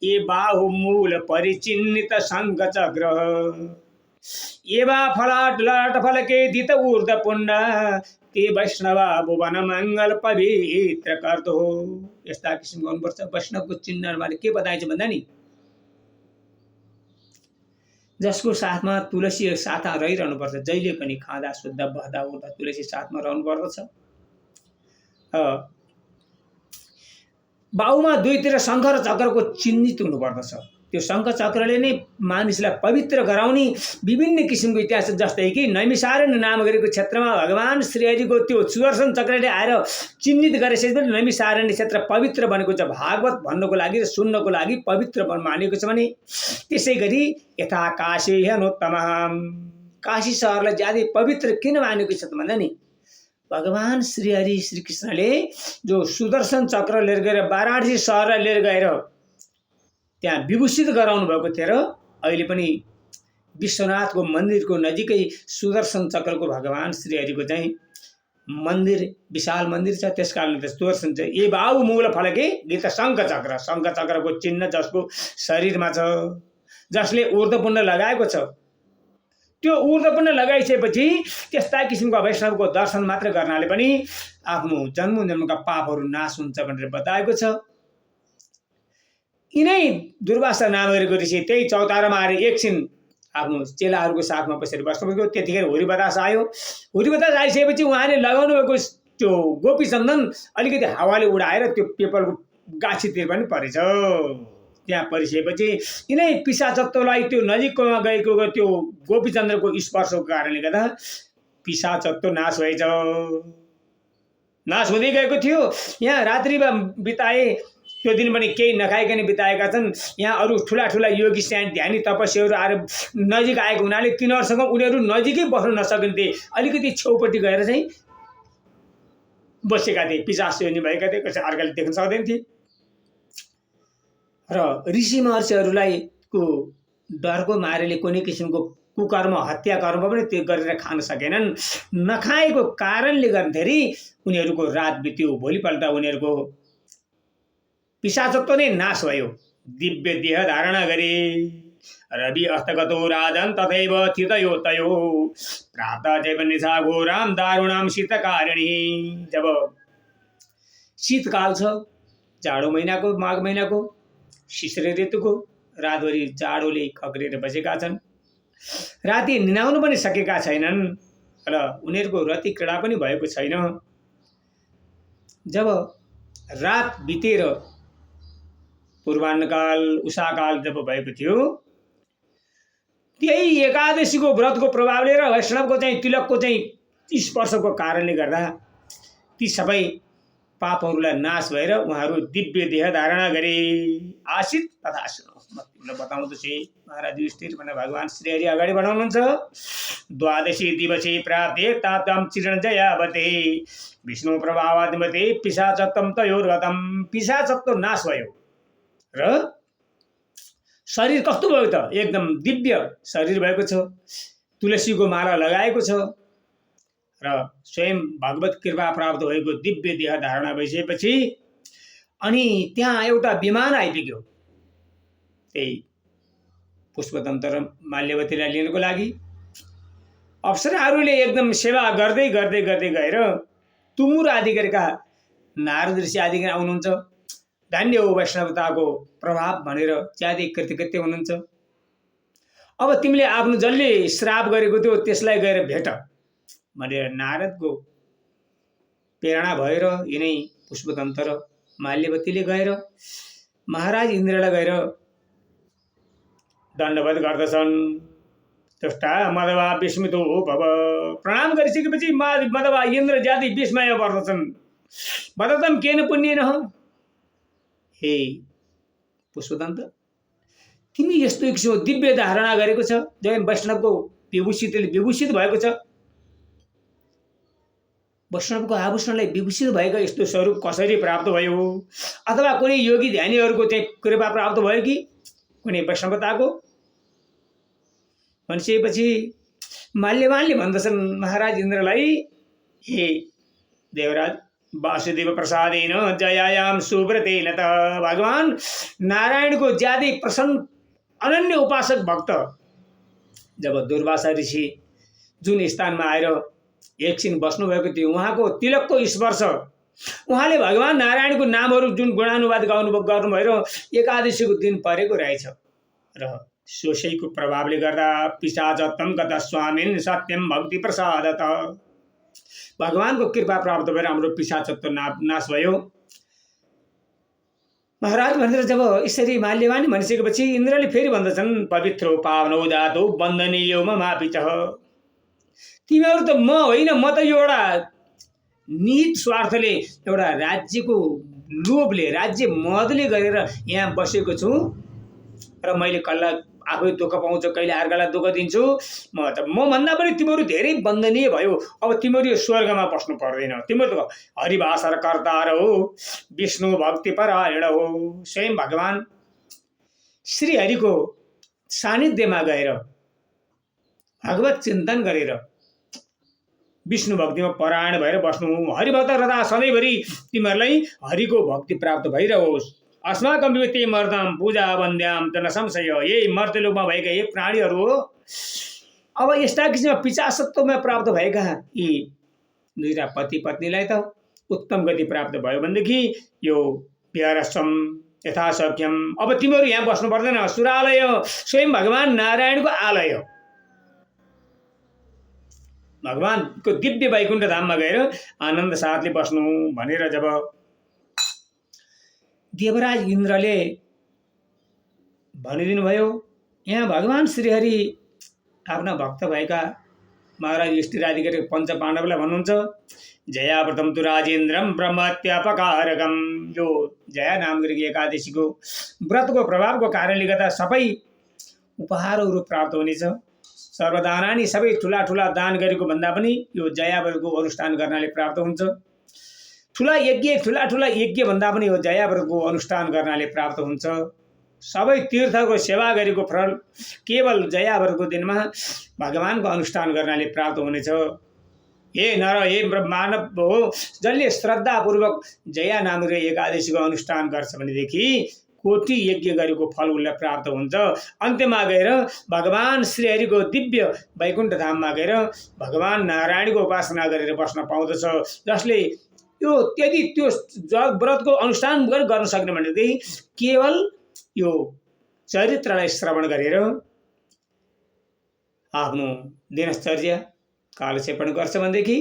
ये बाहुमूल परिचिन्नित शङ्ख चक्र एवा फलाट ललाट फलके दित ऊर्ध पुण्ड ते वैष्णवा भुवन मङ्गल पवित्र कर्तो हो। यस्ता किसिमको गर्नुपर्छ। वैष्णवको चिन्हबारे के बताइन्छ भन्दा नि, जसको साथमा तुलसी साथमा रहिरहनुपर्छ, जहिले पनि खाँदा शुद्ध बस्दा उठ्दा तुलसी साथमा रहनुपर्दछ। बाहुमा दुईतिर शङ्ख र चक्रको चिन्हित हुनुपर्दछ। त्यो शङ्ख चक्रले नै मानिसलाई पवित्र गराउने विभिन्न किसिमको इतिहास, जस्तै कि नैमिसारण्य नाम गरेको क्षेत्रमा भगवान श्रीहरिको त्यो सुदर्शन चक्रले आएर चिन्हित गरेपछि पनि नैमिसारण्य क्षेत्र पवित्र बनेको छ। भागवत भन्नको लागि र सुन्नको लागि पवित्र मानेको छ भने, त्यसै गरी यथा काशी हेनोत्तम, काशी सहरलाई ज्यादै पवित्र किन मानेको छ भन्दा नि, भगवान श्रीहरि श्रीकृष्णले जो सुदर्शन चक्र लिएर गएर वाराणसी सहरलाई लिएर गएर त्यहाँ विभूषित गराउनु भएको थियो र अहिले पनि विश्वनाथको मन्दिरको नजिकै सुदर्शन चक्रको भगवान श्रीहरिको चाहिँ मन्दिर, विशाल मन्दिर छ। त्यसकारणले सुदर्शन चाहिँ ए बाहु मूल फलके गीत शङ्ख चक्रको चिन्ह जसको शरीरमा छ, जसले ऊर्ध्वपुण्ड लगाएको छ। त्यो ऊर्ध्वपुण्ड लगाइसकेपछि त्यस्ता किसिमको वैष्णवको दर्शन मात्र गर्नाले पनि आफ्नो जन्मका पापहरू नाश हुन्छ भनेर बताएको छ। यिनै दुर्वासा नाम गरेको ऋषि त्यही चौतारामा आएर एकछिन आफ्नो चेलाहरूको साथमा बसेर बस्नुभएको। त्यतिखेर हुरी बतास आयो। हुरी बतास आइसकेपछि उहाँले लगाउनु भएको त्यो गोपी चन्दन अलिकति हावाले उडाएर त्यो पेपरको गाछीतिर पनि परेछ। त्यहाँ परिसकेपछि यिनै पिशाचत्वलाई त्यो नजिकमा गएको त्यो गोपी चन्द्रको स्पर्शको कारणले गर्दा पिशाचत्व नाश भएछ। नाश हुँदै गएको थियो। यहाँ रात्रि बिताए त्यो दिन पनि केही नखाइकन बिताएका छन्। यहाँ अरू ठुला ठुला योगी ध्यानी तपस्याहरू आएर नजिक आएको हुनाले तिनीहरूसँग उनीहरू नजिकै बस्न नसकिन्थे, अलिकति छेउपट्टि गएर चाहिँ बसेका थिए। पिशाच योनि भएका थिए, कसै अर्काले देख्न सक्दैन थिए। र ऋषि महर्षिहरूलाई को डरको मारेले कुनै किसिमको कुकर्म हत्या कर्म पनि त्यो गरेर खान सकेनन्। नखाएको कारणले गर्दाखेरि उनीहरूको रात बित्यो। भोलिपल्ट उनीहरूको पिशाचत्व नै नाश भयो। दिव्य देह धारणा गरे। रवि अस्तगतो राजन तथैव थितयो तयो प्राप्त चैव निशा घोराम दारुणाम शीतकारिणी। जब शीतकाल छ, जाडो महिनाको, माघ महिनाको, शिशिर ऋतुको, रातभरि जाडोले खक्रिएर बसेका छन्। राति निनाउनु पनि सकेका छैनन् र उनीहरूको रति क्रीडा पनि भएको छैन। जब रात बितेर पूर्वाह्नकाल उषाकाल जब भएको थियो, त्यही एकादशीको व्रतको प्रभावले र वैष्णवको चाहिँ तिलकको चाहिँ स्पर्शको कारणले गर्दा ती सबै पापहरूलाई नाश भएर उहाँहरू दिव्य देह धारणा गरे। आशित तथा सुनो, म तिमीलाई बताउँदछु। महाराज युधिष्ठिर भने भगवान श्रीहरि अगाडि बढाउनुहुन्छ। द्वादशी दिवसे प्राप्ते ताप्ताम चिरञ्जयावते विष्णु प्रभावादिमते पिशाचत्वं तयोर्गतम्। पिशाचत्व नाश भयो र शरीर कस्तो भयो त? एकदम दिव्य शरीर भएको छ। तुलसीको माला लगाएको छ र स्वयं भगवत कृपा प्राप्त भएको दिव्य देह धारणा भइसकेपछि अनि त्यहाँ एउटा विमान आइपुग्यो। त्यही पुष्पदन्त र माल्यवतीलाई लिनको लागि अप्सराहरूले एकदम सेवा गर्दै गर्दै गर्दै गएर तुमुर आदि गरेका नारद ऋषि आदि आउनुहुन्छ। धन्य हो वैष्णवताको प्रभाव भनेर ज्यादै कृतकृत्य हुनुहुन्छ। अब तिमीले आफ्नो जसले श्राप गरेको थियो त्यसलाई गएर भेट भनेर नारदको प्रेरणा भएर यिनै पुष्पदन्त र माल्यवतीले गएर महाराज इन्द्रलाई गएर दण्डवत गर्दछन्। त्वष्टा मदवा विस्मितो भव। प्रणाम गरिसकेपछि मदवा इन्द्र ज्यादै विस्मय पर्दछन्। वदतं केन पुण्येन। हे पुष्पदन्त, तिमी यस्तो एक दिव्य धारणा गरेको छ, जब वैष्णवको विभूषितले विभूषित भएको छ, वैष्णवको आभूषणलाई विभूषित भएको यस्तो स्वरूप कसरी प्राप्त भयो? अथवा कुनै योगी ध्यानीहरूको चाहिँ कृपा प्राप्त भयो कि कुनै वैष्णवताको? भनिसकेपछि माल्यवानले भन्दछन् महाराज इन्द्रलाई, हे देवराज, वासुदेव प्रसादेन जयायाम सुव्रतेन त भगवान नारायणको ज्यादै प्रसन्न अनन्य उपासक भक्त जब दुर्वासा ऋषि जुन स्थानमा आएर एकछिन बस्नुभएको थियो, उहाँको तिलकको स्पर्श, उहाँले भगवान नारायणको नामहरू जुन गुणानुवाद गर्नुभयो, एकादशीको दिन परेको रहेछ र सोसैको प्रभावले गर्दा पिशाचत्वं गत स्वामिन् सत्यम भक्ति प्रसादत। भगवानको कृपा प्राप्त भएर हाम्रो पिशाचत्व नाश भयो। महाराज भनेर जब यसरी माल्यवान भनिसकेपछि इन्द्रले फेरि भन्दछन् पवित्रो पावनो जातो वन्दनीयो ममापिचः। तिमीहरू त म होइन, म त यो एउटा निहित स्वार्थले, एउटा राज्यको लोभले, राज्य मदले गरेर यहाँ बसेको छु र मैले कल्ला आफै दुःख पाउँछु, कहिले अर्कालाई दुःख दिन्छु। म भन्दा पनि तिमीहरू धेरै वन्दनीय भयो। अब तिमीहरू यो स्वर्गमा बस्नु पर्दैन। तिमीहरू त हरिभाषा कर्ता हो, विष्णु भक्ति परायण हो। स्वयं भगवान श्रीहरिको सानिध्यमा गएर भगवत चिन्तन गरेर विष्णु भक्तिमा परायण भएर बस्नु। हरिभक्त रहँदा सधैँभरि तिमीहरूलाई हरिको भक्ति प्राप्त भइरहोस्। अस्माकं वित्ते मर्दाम पूजा वन्द्याम त न संशय। यही मर्त्यलोकमा भएका यही प्राणीहरू हो। अब यस्ता किसिममा पिशाचत्वमा प्राप्त भएका यी दुईटा पति पत्नीलाई त उत्तम गति प्राप्त भयो भनेदेखि यो प्यारसम यथाशक्यम। अब तिमीहरू यहाँ बस्नु पर्दैन। सुरालय स्वयं भगवान नारायणको आलय, भगवानको दिव्य वैकुण्ठ धाममा गएर आनन्द साथले बस्नु भनेर जब देवराज इन्द्रले भनिदिनु भयो, यहाँ भगवान श्रीहरि आफ्ना भक्त भएका महाराज युधिष्ठिर आदि गरेको पञ्च पाण्डवलाई भन्नुहुन्छ जयाव्रतम तु राजेन्द्रम ब्रह्मत्यापकारकम। यो जया नाम गरेको एकादशीको व्रतको प्रभावको कारणले गर्दा सबै उपहारहरू प्राप्त हुनेछ। सर्वदानानि सबै ठुला ठुला दान गरेको भन्दा पनि यो जयाव्रतको अनुष्ठान गर्नाले प्राप्त हुन्छ। ठुला ठुला यज्ञ भन्दा पनि यो जयाव्रतको अनुष्ठान गर्नाले प्राप्त हुन्छ। सबै तीर्थको सेवा गरेको फल केवल जयाव्रतको दिनमा भगवानको अनुष्ठान गर्नाले प्राप्त हुनेछ। हे नर हे मानव हो, जसले श्रद्धापूर्वक जया नाम गरेको एकादशीको अनुष्ठान गर्छ भनेदेखि कोटि यज्ञ गरेको फल उसलाई प्राप्त हुन्छ। अन्त्यमा गएर भगवान श्रीहरिको दिव्य वैकुण्ठ धाममा गएर भगवान नारायणको उपासना गरेर बस्न पाउँदछ। जसले यो यदि त्यो व्रतको अनुष्ठान गर्न सक्ने भनेदेखि केवल यो चरित्रलाई श्रवण गरेर आफ्नो दिनचर्या कालक्षेपण गर्छ भनेदेखि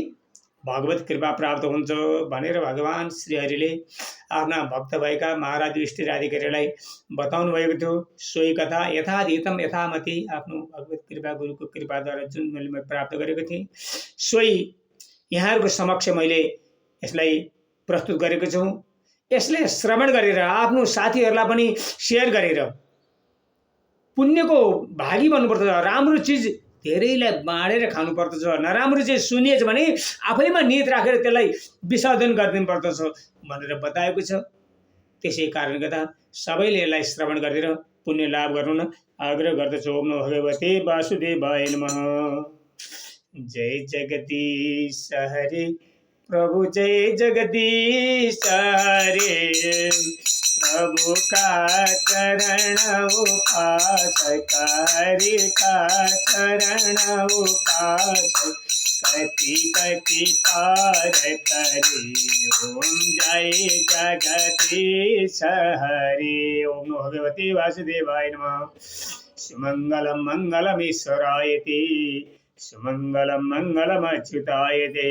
भगवत कृपा प्राप्त हुन्छ भनेर भगवान श्रीहरिले आफ्ना भक्त भएका महाराज युधिष्ठिर आदिकारीलाई बताउनु भएको थियो। सोही कथा यथाधीतम यथामति आफ्नो भगवत कृपा गुरुको कृपाद्वारा जुन मैले प्राप्त गरेको थिएँ सोही यहाँहरूको समक्ष मैले यसलाई प्रस्तुत गरेको छु। यसले श्रवण गरेर आफ्नो साथीहरूलाई पनि सेयर गरेर पुण्यको भागी बन्नुपर्छ। राम्रो चिज धेरैलाई बाँडेर खानुपर्दछ। नराम्रो चिज सुनिएछ भने आफैमा नियत राखेर त्यसलाई विसर्जन गरिदिनु पर्दछ भनेर बताएको छ। त्यसै कारणले गर्दा सबैले यसलाई श्रवण गरेर पुण्य लाभ गर्नु न आग्रह गर्दछु। ओम नमो भगवते वासुदेवाय नमः। जय जगदीश हरे प्रभु जय जगदीश हरे प्रभु का चरण उपासक हरि का चरण उपासक कति कति पार करे। ओम जय जगदीश हरे। ओम नमो भगवते वासुदेवाय नमः। सुमंगलम मंगलम ईश्वराय ते सुमंगलम मंगलम अच्युताय ते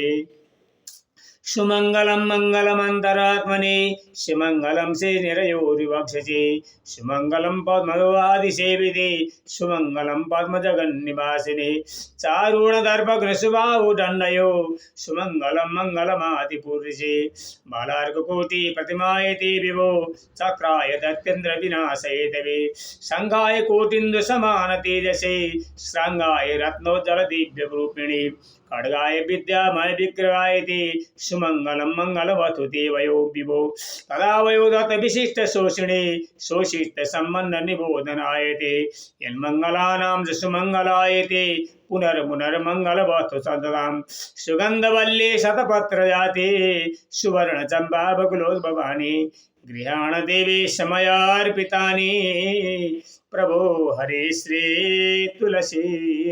सुमंगलम मंगलमंतरात्मने सुमंगलम से निरयोरिवक्षसे सुमंगलम पद्मवादिसेविते सुमंगलम पद्मजगन्निवासिने चारुणदर्पघ्न सुबाहुदण्डयो सुमंगलम मंगलमादिपूर्यसे बालार्ककोटि प्रतिमायते विभो चक्राय दत्तेन्द्र विनाशये तवे शंखाय कोटिन्दु समान तेजसे श्रृंगाय रत्नोज्ज्वल दिव्यरूपिणे खड्गाय विद्यामय विग्रहायते सुमंगलम मंगलवतु देवयो विभो तदा वयो दत्त विशिष्ट शोषिणे शोषित संबंध निबोधनायते यन्मंगलानां सुमंगलायते पुनर्मंगलवतु सददां सुगंधवल्ली शतपत्र जाते सुवर्ण चंपा बकुलोद्भवानि गृहाण देवी समयार्पितानि प्रभो हरे श्री तुलसी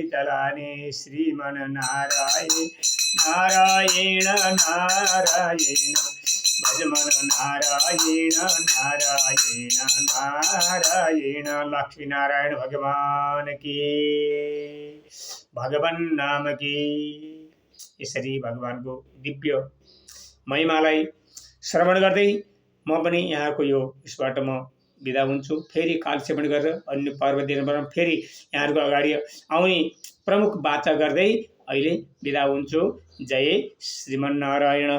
दलानि श्रीमन नारायण नारायण नारायण भजमन नारायण नारायण नारायण। लक्ष्मी नारायण भगवान की भगवान नाम की। यसरी भगवानको दिव्य महिमालाई श्रवण गर्दै म पनि यहाँको यो यसबाट म बिदा हुन्छु। फेरि कालक्षेपण गरेर अन्य पर्व दिनमा फेरि यहाँहरूको अगाडि आउने प्रमुख वाचा गर्दै अहिले बिदा हुन्छु। जय श्रीमन्नारायण।